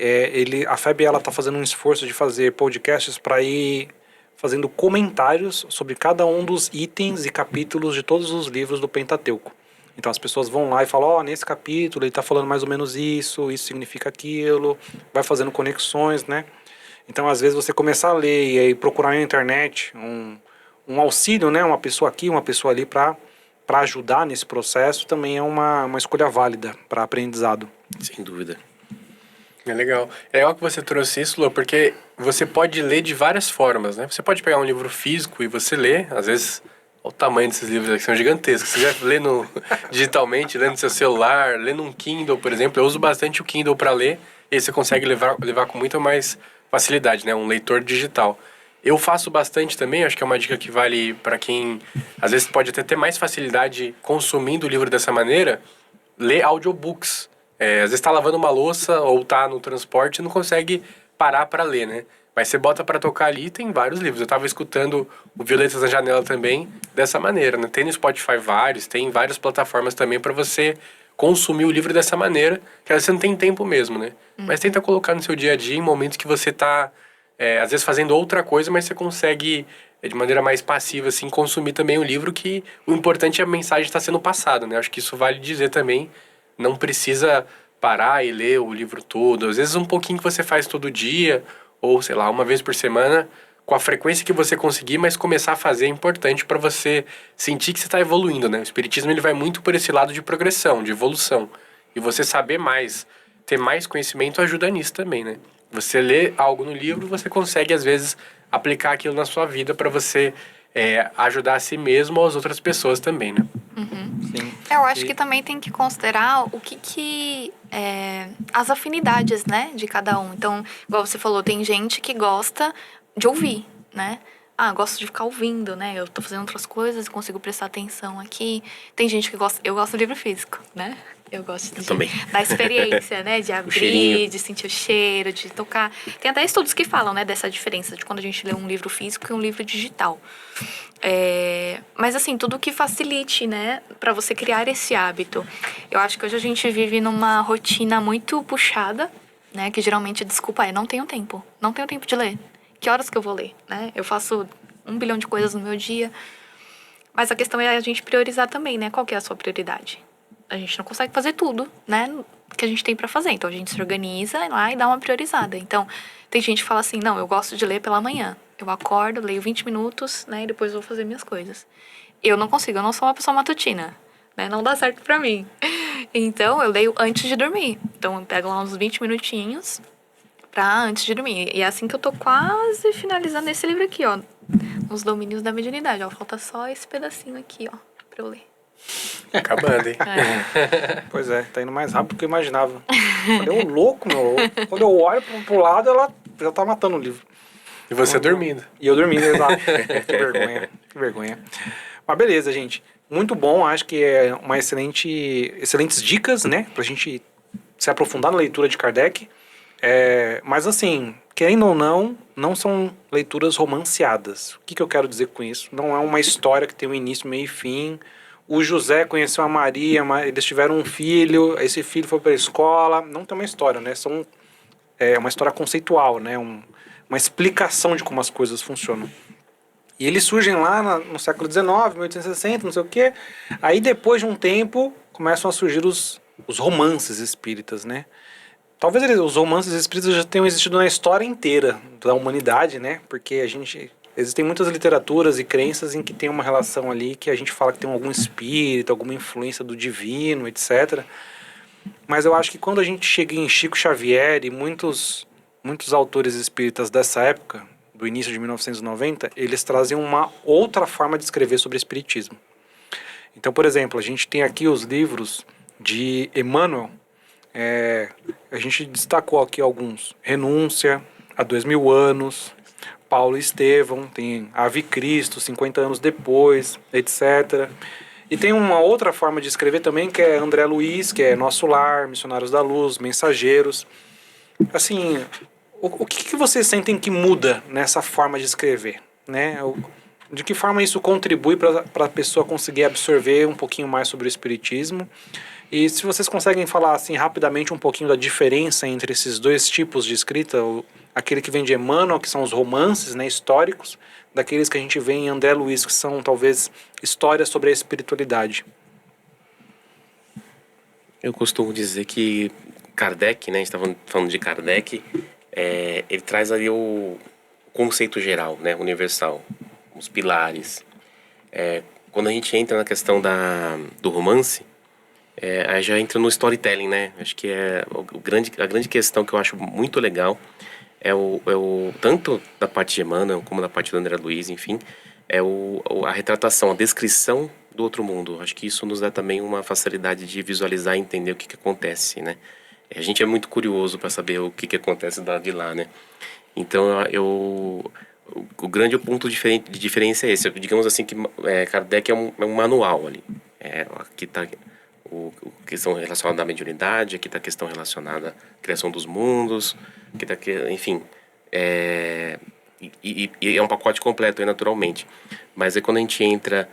Speaker 2: a FEB está fazendo um esforço de fazer podcasts para ir fazendo comentários sobre cada um dos itens e capítulos de todos os livros do Pentateuco. Então as pessoas vão lá e falam, nesse capítulo ele está falando mais ou menos isso significa aquilo, vai fazendo conexões, né? Então às vezes você começar a ler e aí procurar na internet um auxílio, né? Uma pessoa aqui, uma pessoa ali para ajudar nesse processo também é uma escolha válida para aprendizado.
Speaker 4: Sem dúvida.
Speaker 1: É legal. É legal que você trouxe isso, Lô, porque você pode ler de várias formas, né? Você pode pegar um livro físico e você ler, às vezes... Olha o tamanho desses livros aqui, são gigantescos. Você já lê digitalmente, lê no seu celular, lê num Kindle, por exemplo. Eu uso bastante o Kindle para ler, e aí você consegue levar com muito mais facilidade, né? Um leitor digital. Eu faço bastante também, acho que é uma dica que vale para quem, às vezes, pode até ter mais facilidade consumindo o livro dessa maneira, ler audiobooks. Às vezes está lavando uma louça ou está no transporte e não consegue parar para ler, né? Mas você bota para tocar ali e tem vários livros. Eu estava escutando o Violetas na Janela também dessa maneira, né? Tem no Spotify vários, tem várias plataformas também para você consumir o livro dessa maneira, que às vezes você não tem tempo mesmo, né? Mas tenta colocar no seu dia a dia em momentos que você está, às vezes, fazendo outra coisa, mas você consegue, de maneira mais passiva, assim, consumir também o livro, que o importante é a mensagem estar sendo passada, né? Acho que isso vale dizer também. Não precisa parar e ler o livro todo. Às vezes um pouquinho que você faz todo dia, ou, sei lá, uma vez por semana, com a frequência que você conseguir, mas começar a fazer é importante para você sentir que você está evoluindo, né? O Espiritismo ele vai muito por esse lado de progressão, de evolução. E você saber mais, ter mais conhecimento ajuda nisso também, né? Você lê algo no livro, você consegue, às vezes, aplicar aquilo na sua vida para você ajudar a si mesmo ou as outras pessoas também, né?
Speaker 2: Sim.
Speaker 3: Eu acho que também tem que considerar o as afinidades, né, de cada um. Então, igual você falou, tem gente que gosta de ouvir, né? Gosto de ficar ouvindo, né? Eu tô fazendo outras coisas, consigo prestar atenção aqui. Tem gente que gosta... Eu gosto do livro físico, né? Eu gosto da experiência, né? De abrir, de sentir o cheiro, de tocar. Tem até estudos que falam, né? Dessa diferença de quando a gente lê um livro físico e um livro digital. Mas, assim, tudo que facilite, né? Pra você criar esse hábito. Eu acho que hoje a gente vive numa rotina muito puxada, né? Que geralmente a desculpa não tenho tempo. Não tenho tempo de ler. Que horas que eu vou ler, né? Eu faço 1 bilhão de coisas no meu dia. Mas a questão é a gente priorizar também, né? Qual que é a sua prioridade? A gente não consegue fazer tudo, né? que a gente tem pra fazer. Então a gente se organiza lá e dá uma priorizada. Então tem gente que fala assim, não, eu gosto de ler pela manhã. Eu acordo, leio 20 minutos, né, e depois vou fazer minhas coisas. Eu não consigo, eu não sou uma pessoa matutina, né, não dá certo pra mim. Então eu leio antes de dormir. Então eu pego lá uns 20 minutinhos pra antes de dormir. E é assim que eu tô quase finalizando esse livro aqui, ó. Os Domínios da Mediunidade, ó. Falta só esse pedacinho aqui, ó, pra eu ler.
Speaker 1: Acabando, hein?
Speaker 2: Pois é, tá indo mais rápido do que eu imaginava. Falei, ô louco, meu. Quando eu olho pro lado, ela já tá matando o livro.
Speaker 1: E você dormindo.
Speaker 2: E eu dormindo, exato. Que vergonha, que vergonha. Mas beleza, gente. Muito bom, acho que é uma excelentes dicas, né? Pra gente se aprofundar na leitura de Kardec. Mas assim, querendo ou não, não são leituras romanceadas. O que eu quero dizer com isso? Não é uma história que tem um início, meio e fim. O José conheceu a Maria, eles tiveram um filho, esse filho foi para a escola. Não tem uma história, né? É uma história conceitual, né? Uma explicação de como as coisas funcionam. E eles surgem lá no século XIX, 1860, não sei o quê. Aí depois de um tempo começam a surgir os romances espíritas, né? Talvez os romances espíritas já tenham existido na história inteira da humanidade, né? Porque existem muitas literaturas e crenças em que tem uma relação ali que a gente fala que tem algum espírito, alguma influência do divino, etc. Mas eu acho que quando a gente chega em Chico Xavier e muitos autores espíritas dessa época, do início de 1990, eles trazem uma outra forma de escrever sobre espiritismo. Então, por exemplo, a gente tem aqui os livros de Emmanuel. A gente destacou aqui alguns. Renúncia, Há 2000 anos, Paulo e Estevão, tem Ave Cristo, 50 anos depois, etc. E tem uma outra forma de escrever também, que é André Luiz, que é Nosso Lar, Missionários da Luz, Mensageiros. Assim, o que vocês sentem que muda nessa forma de escrever, né? De que forma isso contribui para a pessoa conseguir absorver um pouquinho mais sobre o espiritismo? E se vocês conseguem falar assim rapidamente um pouquinho da diferença entre esses dois tipos de escrita, aquele que vem de Emmanuel, que são os romances, né, históricos, daqueles que a gente vê em André Luiz, que são talvez histórias sobre a espiritualidade.
Speaker 4: Eu costumo dizer que Kardec, né, a gente estava falando de Kardec, ele traz ali o conceito geral, né, universal, os pilares. Quando a gente entra na questão do romance, aí já entra no storytelling, né? Acho que a grande questão que eu acho muito legal tanto da parte de Emmanuel como da parte do André Luiz, enfim, a retratação, a descrição do outro mundo. Acho que isso nos dá também uma facilidade de visualizar e entender o que acontece, né? A gente é muito curioso para saber o que acontece de lá, né? Então, o grande ponto de diferença é esse. Digamos assim que Kardec é um manual ali. Aqui está a questão relacionada à mediunidade, aqui está a questão relacionada à criação dos mundos, aqui está, enfim... E é um pacote completo, naturalmente. Mas aí quando a gente entra,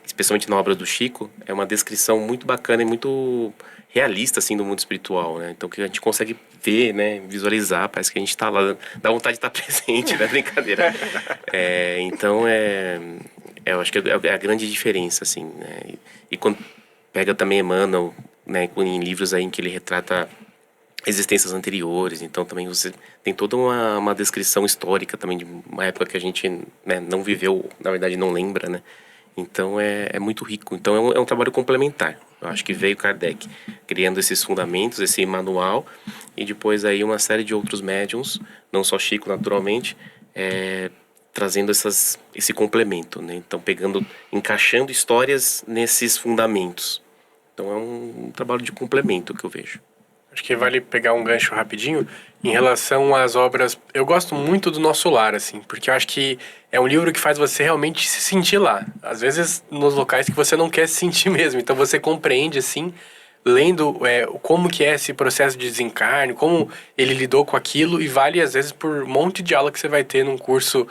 Speaker 4: especialmente na obra do Chico, é uma descrição muito bacana e muito realista, assim, do mundo espiritual, né? Então, que a gente consegue ver, né, visualizar, parece que a gente está lá, dá vontade de estar presente, né, brincadeira. Então, eu acho que é a grande diferença, assim, né? E quando pega também Emmanuel, né, em livros aí em que ele retrata existências anteriores, então também você tem toda uma descrição histórica também de uma época que a gente, né, não viveu, na verdade não lembra, né? Então é muito rico. Então é um trabalho complementar. Eu acho que veio Kardec criando esses fundamentos, esse manual, e depois aí uma série de outros médiums, não só Chico naturalmente, trazendo esse complemento, né? Então encaixando histórias nesses fundamentos. Então é um trabalho de complemento que eu vejo.
Speaker 1: Acho que vale pegar um gancho rapidinho em relação às obras. Eu gosto muito do Nosso Lar, assim, porque eu acho que é um livro que faz você realmente se sentir lá. Às vezes nos locais que você não quer se sentir mesmo. Então você compreende, assim, lendo como que é esse processo de desencarne, como ele lidou com aquilo, e vale às vezes por um monte de aula que você vai ter num curso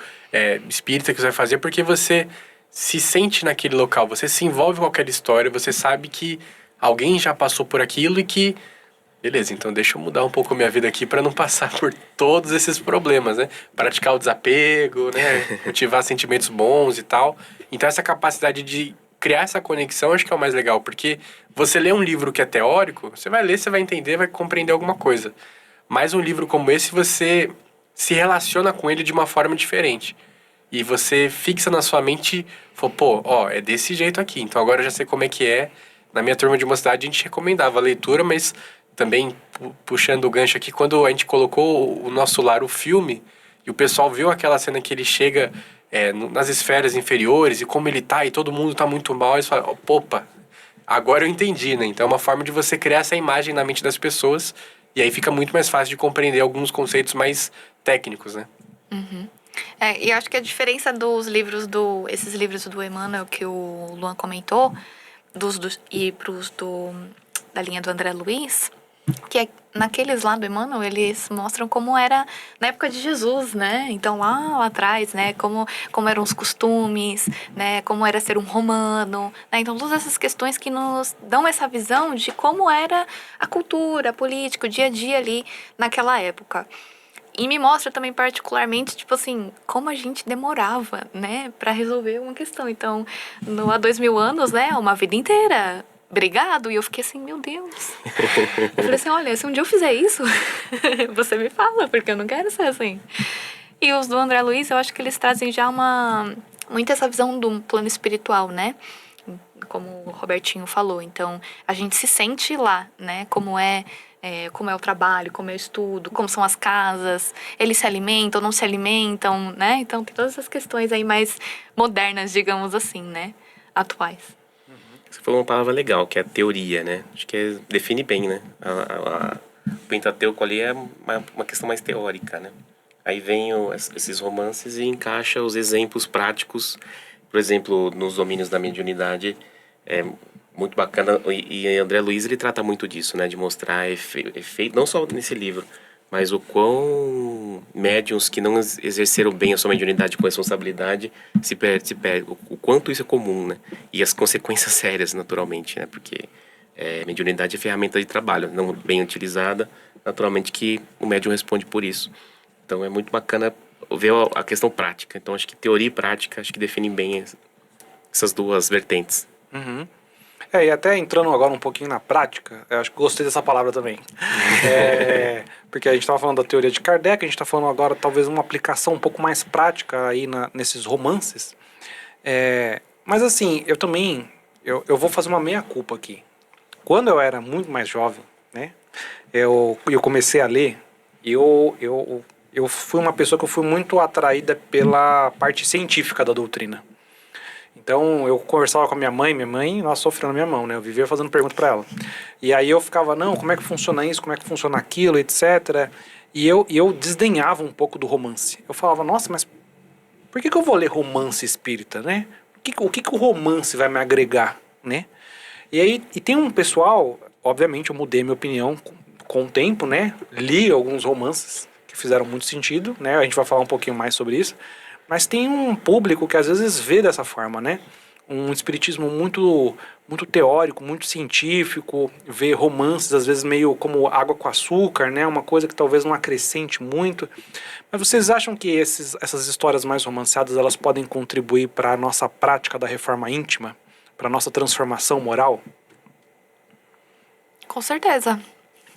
Speaker 1: espírita que você vai fazer, porque você se sente naquele local, você se envolve com aquela história, você sabe que alguém já passou por aquilo e que beleza, então deixa eu mudar um pouco a minha vida aqui para não passar por todos esses problemas, né? Praticar o desapego, né? Cultivar sentimentos bons e tal. Então essa capacidade de criar essa conexão acho que é o mais legal, porque você lê um livro que é teórico, você vai ler, você vai entender, vai compreender alguma coisa. Mas um livro como esse, você se relaciona com ele de uma forma diferente. E você fixa na sua mente, fala, pô, ó, é desse jeito aqui. Então agora eu já sei como é que é. Na minha turma de mocidade a gente recomendava a leitura, mas também puxando o gancho aqui, quando a gente colocou o Nosso Lar, o filme, e o pessoal viu aquela cena que ele chega nas esferas inferiores e como ele tá, e todo mundo tá muito mal, eles falam, opa, agora eu entendi, né? Então é uma forma de você criar essa imagem na mente das pessoas, e aí fica muito mais fácil de compreender alguns conceitos mais técnicos, né?
Speaker 3: E eu acho que a diferença dos livros esses livros do Emmanuel que o Luan comentou, e pros da linha do André Luiz, que naqueles lá do Emmanuel, eles mostram como era na época de Jesus, né? Então, lá atrás, né? Como eram os costumes, né? Como era ser um romano, né? Então, todas essas questões que nos dão essa visão de como era a cultura, a política, o dia a dia ali naquela época. E me mostra também particularmente, tipo assim, como a gente demorava, né? Pra resolver uma questão. Então, há 2000 anos, né? Uma vida inteira. Obrigado. E eu fiquei assim, meu Deus. Eu falei assim, olha, se um dia eu fizer isso, você me fala, porque eu não quero ser assim. E os do André Luiz, eu acho que eles trazem já muito essa visão do plano espiritual, né? Como o Robertinho falou. Então, a gente se sente lá, né? Como é o trabalho, como é o estudo, como são as casas, eles se alimentam, não se alimentam, né? Então, tem todas essas questões aí mais modernas, digamos assim, né? Atuais.
Speaker 4: Você falou uma palavra legal, que é a teoria, né? Acho que define bem, né? O Pentateuco ali é uma questão mais teórica, né? Aí vem esses romances e encaixa os exemplos práticos, por exemplo, nos domínios da mediunidade, é muito bacana. E André Luiz, ele trata muito disso, né? De mostrar efeito, não só nesse livro, mas o quão médiuns que não exerceram bem a sua mediunidade com responsabilidade se perde. O quanto isso é comum, né? E as consequências sérias, naturalmente, né? Porque mediunidade é ferramenta de trabalho, não bem utilizada, naturalmente que o médium responde por isso. Então é muito bacana ver a questão prática. Então acho que teoria e prática acho que definem bem essas duas vertentes.
Speaker 2: Uhum. E até entrando agora um pouquinho na prática, eu acho que gostei dessa palavra também. Porque a gente estava falando da teoria de Kardec, a gente está falando agora talvez uma aplicação um pouco mais prática aí nesses romances. Mas assim, eu também, eu vou fazer uma meia-culpa aqui. Quando eu era muito mais jovem, né, eu comecei a ler, eu fui uma pessoa que eu fui muito atraída pela parte científica da doutrina. Então, eu conversava com a minha mãe, nossa, sofreu na minha mão, né? Eu vivia fazendo pergunta pra ela. E aí eu ficava, não, como é que funciona isso, como é que funciona aquilo, etc. E eu desdenhava um pouco do romance. Eu falava, nossa, mas por que eu vou ler romance espírita, né? O que o romance vai me agregar, né? E aí, tem um pessoal, obviamente eu mudei minha opinião com o tempo, né? Li alguns romances que fizeram muito sentido, né? A gente vai falar um pouquinho mais sobre isso. Mas tem um público que às vezes vê dessa forma, né? Um espiritismo muito, muito teórico, muito científico, vê romances às vezes meio como água com açúcar, né? Uma coisa que talvez não acrescente muito. Mas vocês acham que essas histórias mais romanceadas elas podem contribuir para a nossa prática da reforma íntima? Para a nossa transformação moral?
Speaker 3: Com certeza.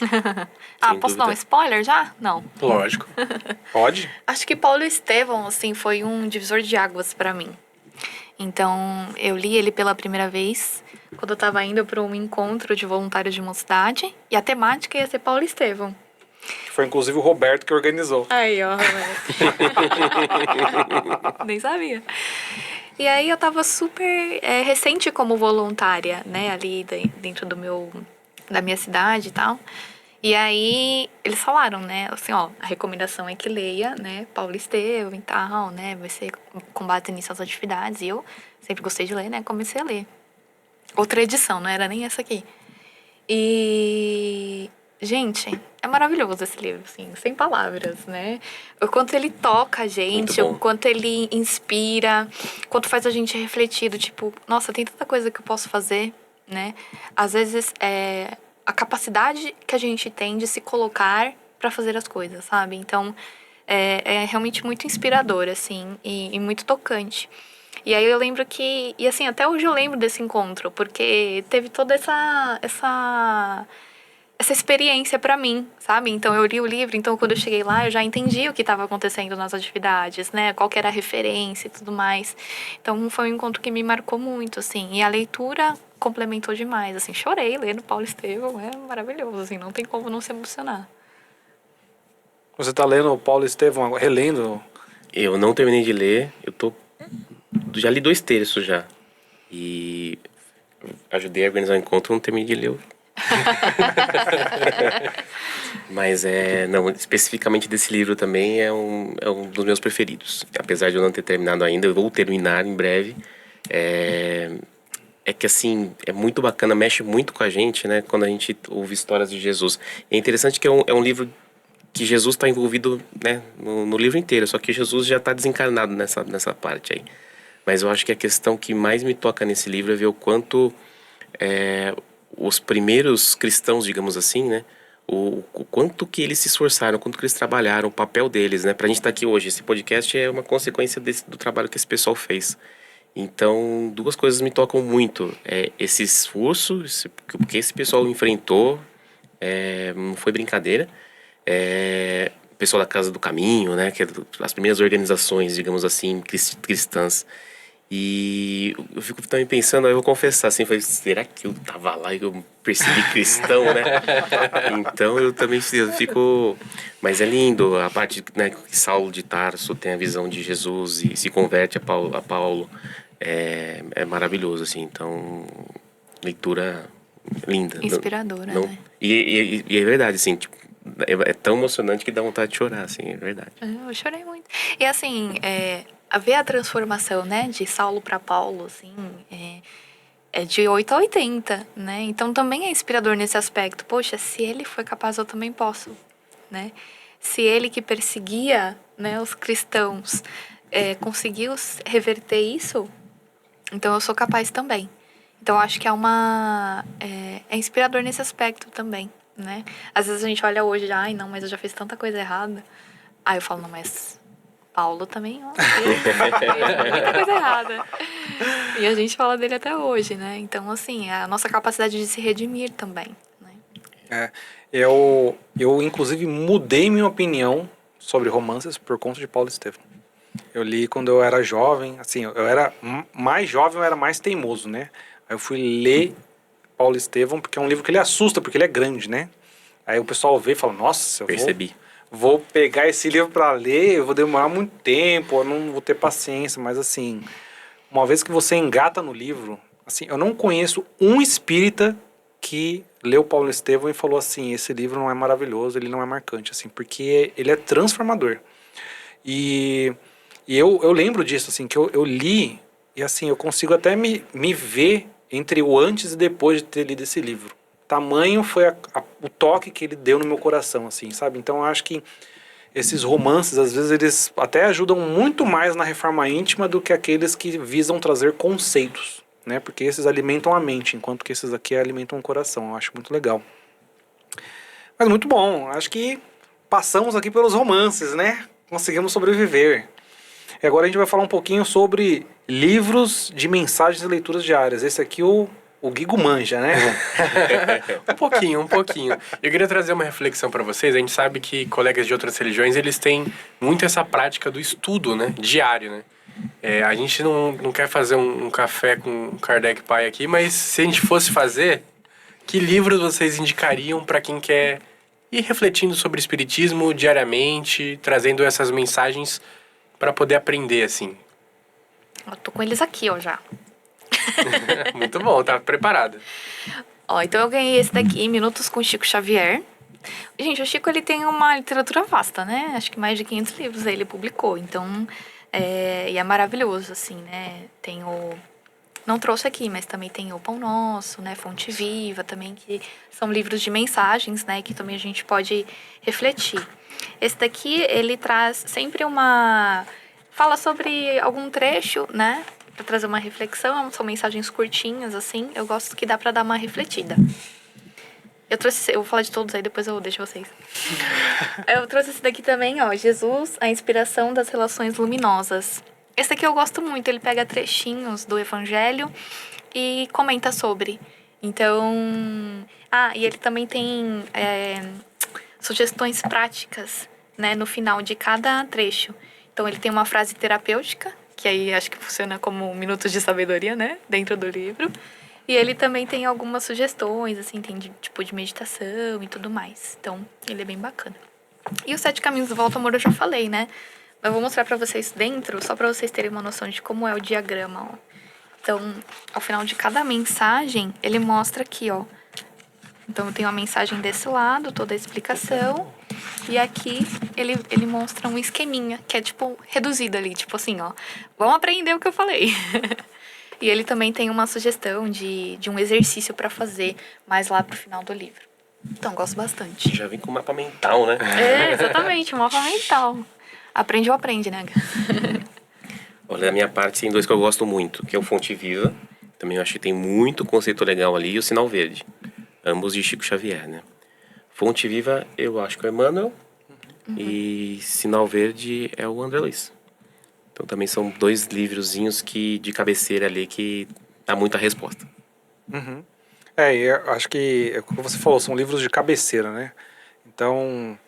Speaker 4: Sem
Speaker 3: Posso dar um
Speaker 4: dúvida.
Speaker 3: spoiler já? Não.
Speaker 1: Lógico.
Speaker 2: Pode?
Speaker 3: Acho que Paulo Estevão, assim, foi um divisor de águas pra mim. Então, eu li ele pela primeira vez quando eu tava indo para um encontro de voluntários de mocidade. E a temática ia ser Paulo Estevão.
Speaker 2: Foi inclusive o Roberto que organizou.
Speaker 3: Aí, ó. Nem sabia. E aí eu tava super recente como voluntária, né? Ali dentro da minha cidade e tal. E aí eles falaram, né? Assim, ó, a recomendação é que leia, né? Paulo Estevão e tal, né? Vai ser com base nisso as atividades. E eu sempre gostei de ler, né? Comecei a ler. Outra edição, não era nem essa aqui. E... gente, é maravilhoso esse livro, assim, sem palavras, né? O quanto ele toca a gente, o quanto ele inspira, o quanto faz a gente refletir, do tipo, nossa, tem tanta coisa que eu posso fazer, né? Às vezes, a capacidade que a gente tem de se colocar para fazer as coisas, sabe? Então, é realmente muito inspirador, assim, e muito tocante. E aí eu lembro que... E assim, até hoje eu lembro desse encontro, porque teve toda essa experiência pra mim, sabe? Então eu li o livro, então quando eu cheguei lá eu já entendi o que estava acontecendo nas atividades, né? Qual que era a referência e tudo mais. Então foi um encontro que me marcou muito, assim. E a leitura complementou demais, assim. Chorei lendo Paulo Estevão, é maravilhoso, assim. Não tem como não se emocionar.
Speaker 2: Você tá lendo o Paulo Estevão, relendo?
Speaker 4: Eu não terminei de ler, já li 2 terços já. E ajudei a organizar o encontro, não terminei de ler. Mas não, especificamente desse livro também é um dos meus preferidos. Apesar de eu não ter terminado ainda, eu vou terminar em breve. É que assim, é muito bacana, mexe muito com a gente, né? Quando a gente ouve histórias de Jesus. É interessante que é um livro que Jesus está envolvido, né, no livro inteiro, só que Jesus já está desencarnado nessa parte aí. Mas eu acho que a questão que mais me toca nesse livro é ver o quanto os primeiros cristãos, digamos assim, né, o quanto que eles se esforçaram, o quanto que eles trabalharam, o papel deles, né, pra gente estar aqui hoje. Esse podcast é uma consequência do trabalho que esse pessoal fez. Então, 2 coisas me tocam muito. Esse esforço, que esse pessoal enfrentou, não foi brincadeira. O pessoal da Casa do Caminho, né, que é as primeiras organizações, digamos assim, cristãs. E eu fico também pensando, eu vou confessar assim, falei, será que eu tava lá e eu percebi cristão, né? Então eu também fico... Mas é lindo a parte, né, que Saulo de Tarso tem a visão de Jesus e se converte a Paulo. É maravilhoso, assim, então... Leitura linda.
Speaker 3: Inspiradora,
Speaker 4: não,
Speaker 3: né?
Speaker 4: E é verdade, assim, tipo, é tão emocionante que dá vontade de chorar, assim, é verdade.
Speaker 3: Eu chorei muito. E assim, ver a transformação, né, de Saulo para Paulo, assim, é de 8 a 80, né? Então também é inspirador nesse aspecto. Poxa, se ele foi capaz, eu também posso, né? Se ele que perseguia, né, os cristãos conseguiu reverter isso, então eu sou capaz também. Então eu acho que é inspirador nesse aspecto também, né? Às vezes a gente olha hoje e ai, não, mas eu já fiz tanta coisa errada. Aí eu falo, não, mas Paulo também, ó, fez muita coisa errada. E a gente fala dele até hoje, né? Então, assim, a nossa capacidade de se redimir também, né?
Speaker 2: Eu inclusive, mudei minha opinião sobre romances por conta de Paulo Estevão. Eu li quando eu era jovem, assim, eu era mais jovem, eu era mais teimoso, né? Aí eu fui ler Paulo Estevão, porque é um livro que ele assusta, porque ele é grande, né? Aí o pessoal vê e fala, nossa,
Speaker 4: Percebi.
Speaker 2: Vou pegar esse livro para ler, eu vou demorar muito tempo, eu não vou ter paciência, mas assim, uma vez que você engata no livro, assim, eu não conheço um espírita que leu Paulo Estevão e falou assim, esse livro não é maravilhoso, ele não é marcante, assim, porque ele é transformador. E eu lembro disso, assim, que eu li, e assim, eu consigo até me ver entre o antes e depois de ter lido esse livro. Tamanho foi o toque que ele deu no meu coração, assim, sabe? Então eu acho que esses romances, às vezes, eles até ajudam muito mais na reforma íntima do que aqueles que visam trazer conceitos, né? Porque esses alimentam a mente, enquanto que esses aqui alimentam o coração. Eu acho muito legal. Mas muito bom. Acho que passamos aqui pelos romances, né? Conseguimos sobreviver. E agora a gente vai falar um pouquinho sobre livros de mensagens e leituras diárias. Esse aqui o Guigo manja, né?
Speaker 1: Um pouquinho. Eu queria trazer uma reflexão para vocês. A gente sabe que colegas de outras religiões, eles têm muito essa prática do estudo, né? Diário, né? A gente não quer fazer um café com Kardec Pai aqui, mas se a gente fosse fazer, que livros vocês indicariam para quem quer ir refletindo sobre espiritismo diariamente, trazendo essas mensagens para poder aprender, assim?
Speaker 3: Eu tô com eles aqui, ó, já.
Speaker 1: Muito bom, tá preparada.
Speaker 3: Ó, então eu ganhei esse daqui, Minutos com Chico Xavier. Gente, o Chico, ele tem uma literatura vasta, né? Acho que mais de 500 livros aí ele publicou. Então, e é maravilhoso, assim, né? Tem não trouxe aqui, mas também tem o Pão Nosso, né? Fonte Viva também, que são livros de mensagens, né? Que também a gente pode refletir. Esse daqui, ele traz sempre fala sobre algum trecho, né? Pra trazer uma reflexão, são mensagens curtinhas, assim. Eu gosto que dá pra dar uma refletida. Eu vou falar de todos aí, depois eu deixo vocês. Eu trouxe esse daqui também, ó. Jesus, a inspiração das relações luminosas. esse aqui eu gosto muito. Ele pega trechinhos do Evangelho e comenta sobre. Então... e ele também tem sugestões práticas, né, no final de cada trecho. Então, ele tem uma frase terapêutica, que aí acho que funciona como minutos de sabedoria, né, dentro do livro. E ele também tem algumas sugestões, assim, tem tipo de meditação e tudo mais. Então, ele é bem bacana. E os 7 Caminhos do Volta ao Amor eu já falei, né? Eu vou mostrar pra vocês dentro, só pra vocês terem uma noção de como é o diagrama, ó. Então, ao final de cada mensagem, ele mostra aqui, ó. Então, eu tenho a mensagem desse lado, toda a explicação. E aqui, ele mostra um esqueminha, que é, tipo, reduzido ali. Tipo assim, ó. Vamos aprender o que eu falei. E ele também tem uma sugestão de um exercício pra fazer mais lá pro final do livro. Então, gosto bastante.
Speaker 4: Já vem com mapa mental, né?
Speaker 3: Exatamente, um mapa mental. Aprende ou aprende, né?
Speaker 4: Olha, da minha parte, tem 2 que eu gosto muito, que é o Fonte Viva. Também eu acho que tem muito conceito legal ali. E o Sinal Verde. Ambos de Chico Xavier, né? Fonte Viva, eu acho que é o Emmanuel. E Sinal Verde é o André Luiz. Então também são 2 livrozinhos de cabeceira ali que dá muita resposta.
Speaker 2: Uhum. E eu acho que, como você falou, são livros de cabeceira, né? Então,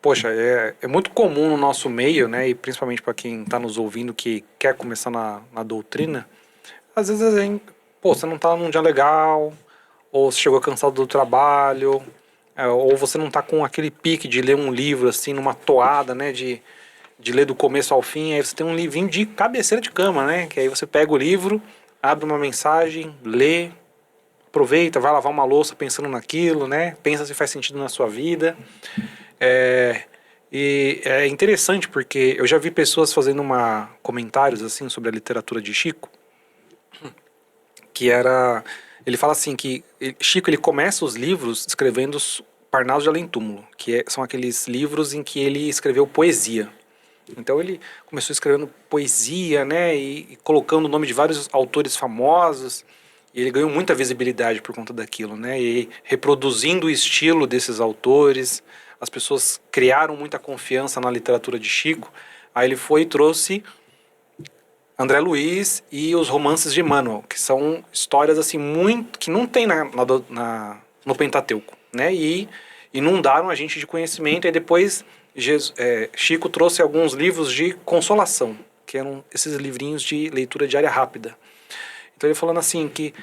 Speaker 2: poxa, é muito comum no nosso meio, né? E principalmente para quem está nos ouvindo que quer começar na doutrina, às vezes você não está num dia legal, ou você chegou cansado do trabalho, ou você não está com aquele pique de ler um livro assim, numa toada, né? De ler do começo ao fim, aí você tem um livrinho de cabeceira de cama, né? Que aí você pega o livro, abre uma mensagem, lê, aproveita, vai lavar uma louça pensando naquilo, né? Pensa se faz sentido na sua vida. E é interessante porque eu já vi pessoas fazendo comentários assim sobre a literatura de Chico, que ele fala assim que Chico ele começa os livros escrevendo Parnaso de Além Túmulo, que são aqueles livros em que ele escreveu poesia. Então ele começou escrevendo poesia, né, e colocando o nome de vários autores famosos. E ele ganhou muita visibilidade por conta daquilo, né? E reproduzindo o estilo desses autores, as pessoas criaram muita confiança na literatura de Chico. Aí ele foi e trouxe André Luiz e os romances de Emmanuel, que são histórias assim muito que não tem no Pentateuco, né? E inundaram a gente de conhecimento. E depois Chico trouxe alguns livros de consolação, que eram esses livrinhos de leitura diária rápida. Então ele falando assim que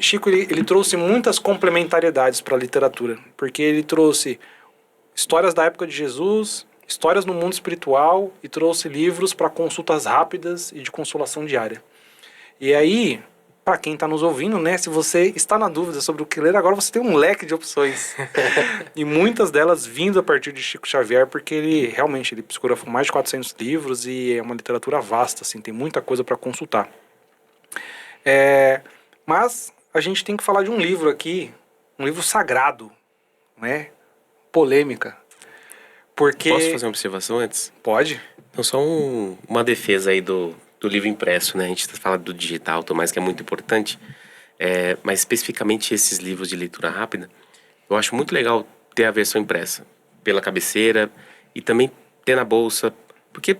Speaker 2: Chico ele trouxe muitas complementariedades para a literatura, porque ele trouxe histórias da época de Jesus, histórias no mundo espiritual e trouxe livros para consultas rápidas e de consolação diária. E aí, para quem está nos ouvindo, né, se você está na dúvida sobre o que ler, agora você tem um leque de opções. E muitas delas vindo a partir de Chico Xavier, porque ele psicografou mais de 400 livros e é uma literatura vasta, assim, tem muita coisa para consultar. Mas a gente tem que falar de um livro aqui, um livro sagrado, né? Polêmica. Porque...
Speaker 4: Posso fazer uma observação antes?
Speaker 2: Pode.
Speaker 4: Então, só uma defesa aí do livro impresso, né? A gente fala do digital, mas que é muito importante. Mas especificamente esses livros de leitura rápida, eu acho muito legal ter a versão impressa pela cabeceira e também ter na bolsa, porque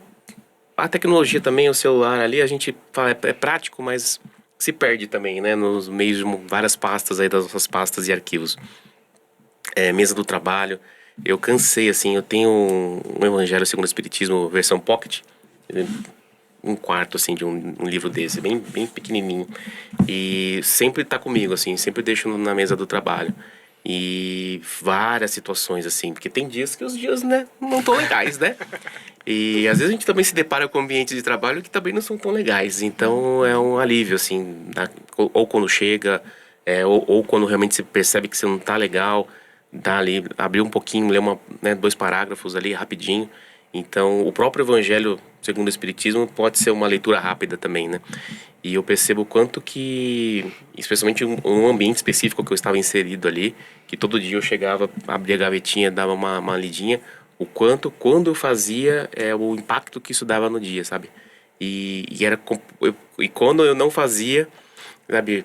Speaker 4: a tecnologia também, o celular ali, a gente fala, é prático, mas se perde também, né? Nos meios de várias pastas aí, das nossas pastas e arquivos. Mesa do trabalho. Eu cansei, assim, eu tenho um Evangelho segundo o Espiritismo, versão pocket, um quarto, assim, de um livro desse, bem, bem pequenininho. E sempre tá comigo, assim, sempre deixo na mesa do trabalho. E várias situações, assim, porque tem dias que os dias, né, não tão legais, né? E às vezes a gente também se depara com ambientes de trabalho que também não são tão legais. Então é um alívio, assim, ou quando chega, ou quando realmente você percebe que você não tá legal, dá ali, abrir um pouquinho, ler 2 parágrafos ali rapidinho. Então o próprio Evangelho segundo o Espiritismo pode ser uma leitura rápida também, né? E eu percebo o quanto que, especialmente um ambiente específico que eu estava inserido ali, que todo dia eu chegava, abria a gavetinha, dava uma lidinha, o quanto, quando eu fazia, o impacto que isso dava no dia, sabe? E quando eu não fazia, sabe,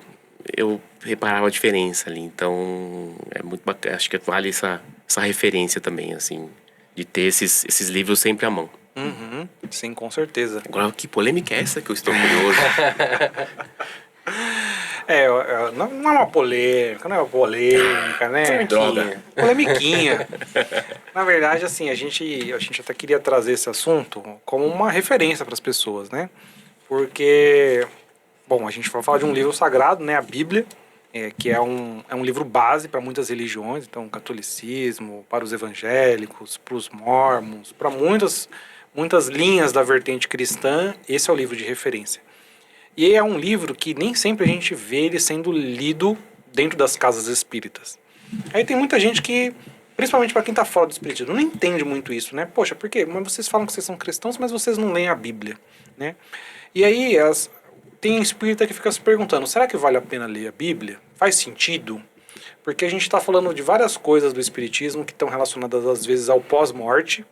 Speaker 4: eu reparava a diferença ali. Então, é muito bacana. Acho que vale essa referência também, assim, de ter esses livros sempre à mão.
Speaker 2: Uhum. Sim, com certeza.
Speaker 4: Agora, que polêmica é essa que eu estou curioso?
Speaker 2: Não é uma polêmica, né?
Speaker 4: Droga.
Speaker 2: Polemiquinha. Na verdade, assim, a gente até queria trazer esse assunto como uma referência para as pessoas, né? Porque, bom, a gente vai falar de um livro sagrado, né? A Bíblia, que é um livro base para muitas religiões, então, catolicismo, para os evangélicos, para os mormons, para muitas linhas da vertente cristã, esse é o livro de referência. E é um livro que nem sempre a gente vê ele sendo lido dentro das casas espíritas. Aí tem muita gente que, principalmente para quem está fora do espiritismo, não entende muito isso, né? Poxa, por quê? Mas vocês falam que vocês são cristãos, mas vocês não leem a Bíblia, né? E aí tem espírita que fica se perguntando, será que vale a pena ler a Bíblia? Faz sentido? Porque a gente está falando de várias coisas do espiritismo que estão relacionadas às vezes ao pós-morte,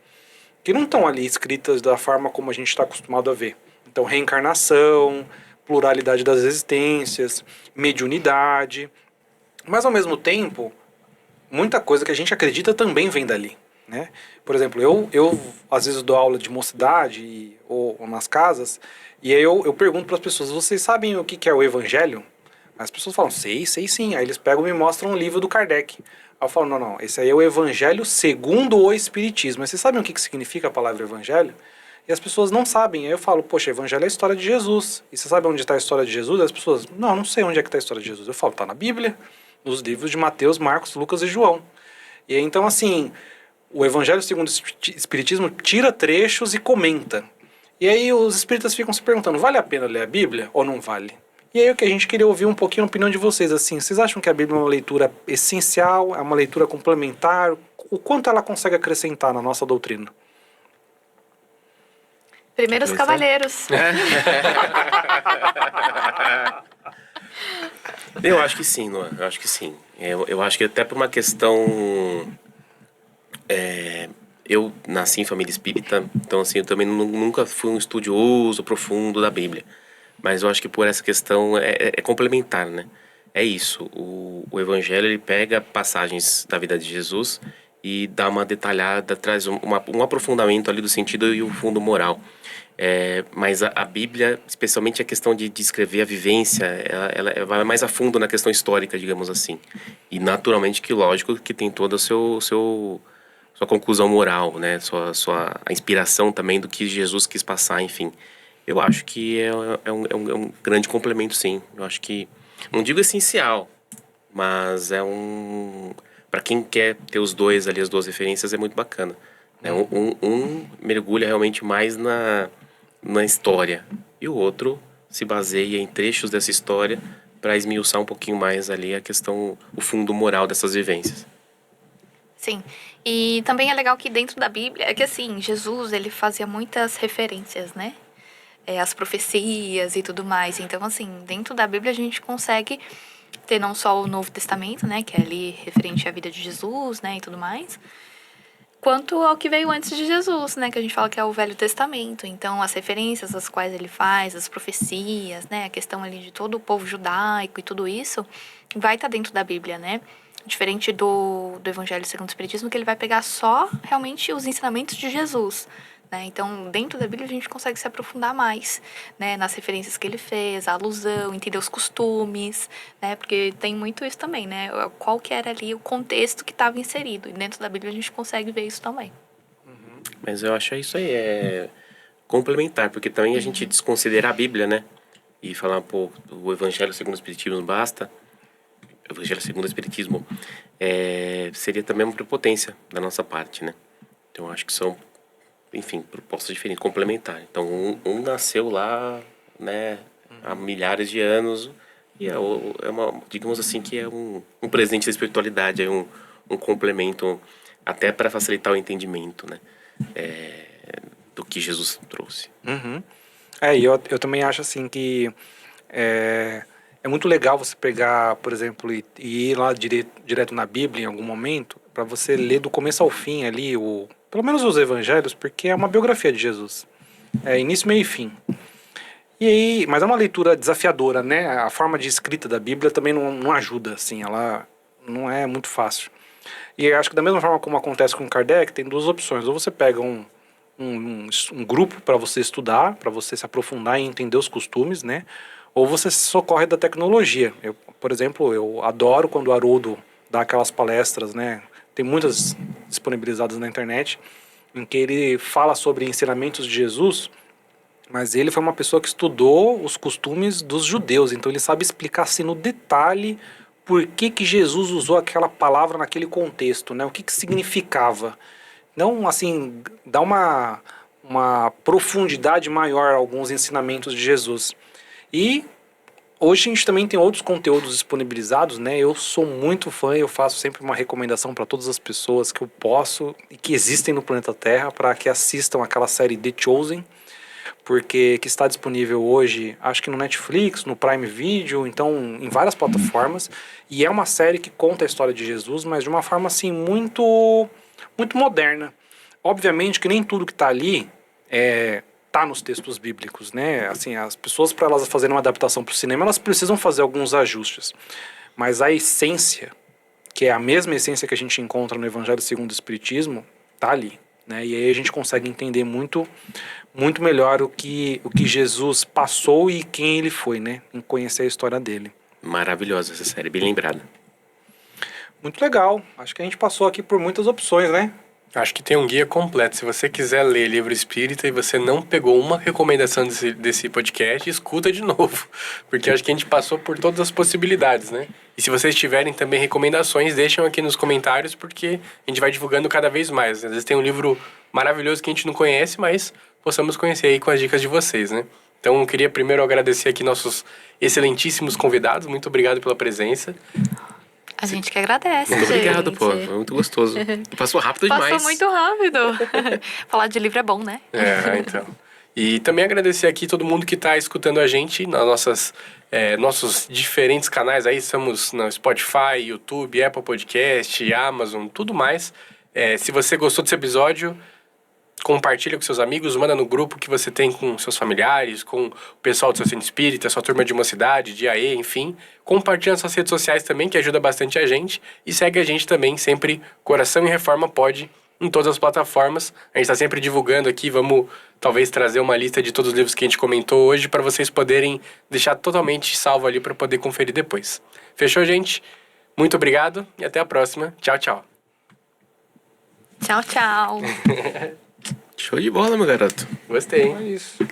Speaker 2: que não estão ali escritas da forma como a gente está acostumado a ver. Então, reencarnação, pluralidade das existências, mediunidade. Mas, ao mesmo tempo, muita coisa que a gente acredita também vem dali, né? Por exemplo, eu às vezes dou aula de mocidade ou nas casas, e aí eu pergunto para as pessoas, vocês sabem o que é o evangelho? As pessoas falam, sei sim. Aí eles pegam e me mostram um livro do Kardec. Aí eu falo, não, esse aí é o evangelho segundo o espiritismo. Mas vocês sabem o que significa a palavra evangelho? E as pessoas não sabem. Aí eu falo, poxa, evangelho é a história de Jesus. E você sabe onde está a história de Jesus? As pessoas, não sei onde é que está a história de Jesus. Eu falo, está na Bíblia, nos livros de Mateus, Marcos, Lucas e João. E aí, então, assim, o evangelho segundo o espiritismo tira trechos e comenta. E aí os espíritas ficam se perguntando, vale a pena ler a Bíblia ou não vale? E aí o que a gente queria ouvir um pouquinho a opinião de vocês, assim, vocês acham que a Bíblia é uma leitura essencial, é uma leitura complementar? O quanto ela consegue acrescentar na nossa doutrina?
Speaker 3: Primeiro os cavaleiros.
Speaker 4: Eu acho que sim, Luan. Eu acho que sim. Eu acho que até por uma questão... eu nasci em família espírita, então assim, eu também nunca fui um estudioso profundo da Bíblia. Mas eu acho que por essa questão é complementar, né? É isso. O Evangelho, ele pega passagens da vida de Jesus e dá uma detalhada, traz um aprofundamento ali do sentido e o fundo moral. Mas a Bíblia, especialmente a questão de descrever a vivência, ela vai mais a fundo na questão histórica, digamos assim. E naturalmente que, lógico, que tem toda a sua conclusão moral, né? A inspiração também do que Jesus quis passar, enfim. Eu acho que é um grande complemento, sim. Eu acho que, não digo essencial, mas para quem quer ter os dois ali, as duas referências, é muito bacana. Né? Um mergulha realmente mais na história, e o outro se baseia em trechos dessa história para esmiuçar um pouquinho mais ali a questão, o fundo moral dessas vivências.
Speaker 3: Sim. E também é legal que dentro da Bíblia, é que assim, Jesus, ele fazia muitas referências, né? As profecias e tudo mais. Então, assim, dentro da Bíblia a gente consegue ter não só o Novo Testamento, né? Que é ali referente à vida de Jesus, né? E tudo mais. Quanto ao que veio antes de Jesus, né? Que a gente fala que é o Velho Testamento. Então, as referências às quais ele faz, as profecias, né? A questão ali de todo o povo judaico e tudo isso, vai estar dentro da Bíblia, né? Diferente do Evangelho segundo o Espiritismo, que ele vai pegar só realmente os ensinamentos de Jesus, né? Então, dentro da Bíblia, a gente consegue se aprofundar mais, né? Nas referências que ele fez, a alusão, entender os costumes, né? Porque tem muito isso também, né? Qual que era ali o contexto que estava inserido. E dentro da Bíblia a gente consegue ver isso também.
Speaker 4: Mas eu acho isso aí, complementar, porque também a gente desconsiderar a Bíblia, né? E falar, pô, o Evangelho segundo o Espiritismo basta. O Evangelho segundo o Espiritismo seria também uma prepotência da nossa parte, né? Então eu acho que são, enfim, propostas diferentes, complementares. Então um nasceu lá, né, há milhares de anos, e digamos assim, que é um presente da espiritualidade, é um complemento até para facilitar o entendimento, né, do que Jesus trouxe.
Speaker 2: Uhum. E eu também acho assim que é muito legal você pegar, por exemplo, e ir lá direto na Bíblia em algum momento, para você ler do começo ao fim ali, pelo menos os evangelhos, porque é uma biografia de Jesus. É início, meio e fim. E aí, mas é uma leitura desafiadora, né? A forma de escrita da Bíblia também não ajuda, assim, ela não é muito fácil. E eu acho que da mesma forma como acontece com Kardec, tem duas opções. Ou você pega um um grupo para você estudar, para você se aprofundar e entender os costumes, né? Ou você socorre da tecnologia. Eu, por exemplo, eu adoro quando o Haroldo dá aquelas palestras, né? Tem muitas disponibilizadas na internet, em que ele fala sobre ensinamentos de Jesus, mas ele foi uma pessoa que estudou os costumes dos judeus, então ele sabe explicar assim no detalhe por que Jesus usou aquela palavra naquele contexto, né? O que significava. Não, assim, dá uma profundidade maior a alguns ensinamentos de Jesus. E hoje a gente também tem outros conteúdos disponibilizados, né? Eu sou muito fã, eu faço sempre uma recomendação para todas as pessoas que eu posso e que existem no planeta Terra para que assistam aquela série The Chosen, porque que está disponível hoje, acho que no Netflix, no Prime Video, então em várias plataformas, e é uma série que conta a história de Jesus, mas de uma forma assim muito moderna. Obviamente que nem tudo que está ali tá nos textos bíblicos, né? Assim, as pessoas, para elas fazerem uma adaptação para o cinema, elas precisam fazer alguns ajustes, mas a essência, que é a mesma essência que a gente encontra no Evangelho segundo o Espiritismo, tá ali, né? E aí a gente consegue entender muito melhor o que Jesus passou e quem ele foi, né? Em conhecer a história dele.
Speaker 4: Maravilhosa essa série, bem lembrada.
Speaker 2: Muito legal. Acho que a gente passou aqui por muitas opções, né?
Speaker 1: Acho que tem um guia completo. Se você quiser ler livro espírita e você não pegou uma recomendação desse podcast, escuta de novo. Porque acho que a gente passou por todas as possibilidades, né? E se vocês tiverem também recomendações, deixem aqui nos comentários, porque a gente vai divulgando cada vez mais. Às vezes tem um livro maravilhoso que a gente não conhece, mas possamos conhecer aí com as dicas de vocês, né? Então, eu queria primeiro agradecer aqui nossos excelentíssimos convidados. Muito obrigado pela presença.
Speaker 3: A gente que agradece,
Speaker 4: Muito
Speaker 3: gente.
Speaker 4: obrigado, pô. Foi muito gostoso. Passou rápido demais.
Speaker 3: Passou muito rápido. Falar de livro é bom, né?
Speaker 1: Então. E também agradecer aqui todo mundo que está escutando a gente nas nossos diferentes canais. Aí estamos no Spotify, YouTube, Apple Podcast, Amazon, tudo mais. Se você gostou desse episódio, compartilha com seus amigos, manda no grupo que você tem com seus familiares, com o pessoal do seu centro espírita, sua turma de mocidade, de AE, enfim. Compartilha nas suas redes sociais também, que ajuda bastante a gente. E segue a gente também, sempre Coração em Reforma Pod, em todas as plataformas. A gente está sempre divulgando aqui, vamos talvez trazer uma lista de todos os livros que a gente comentou hoje para vocês poderem deixar totalmente salvo ali para poder conferir depois. Fechou, gente? Muito obrigado e até a próxima. Tchau, tchau.
Speaker 3: Tchau, tchau.
Speaker 4: Show de bola, meu garoto.
Speaker 1: Gostei.
Speaker 2: É isso.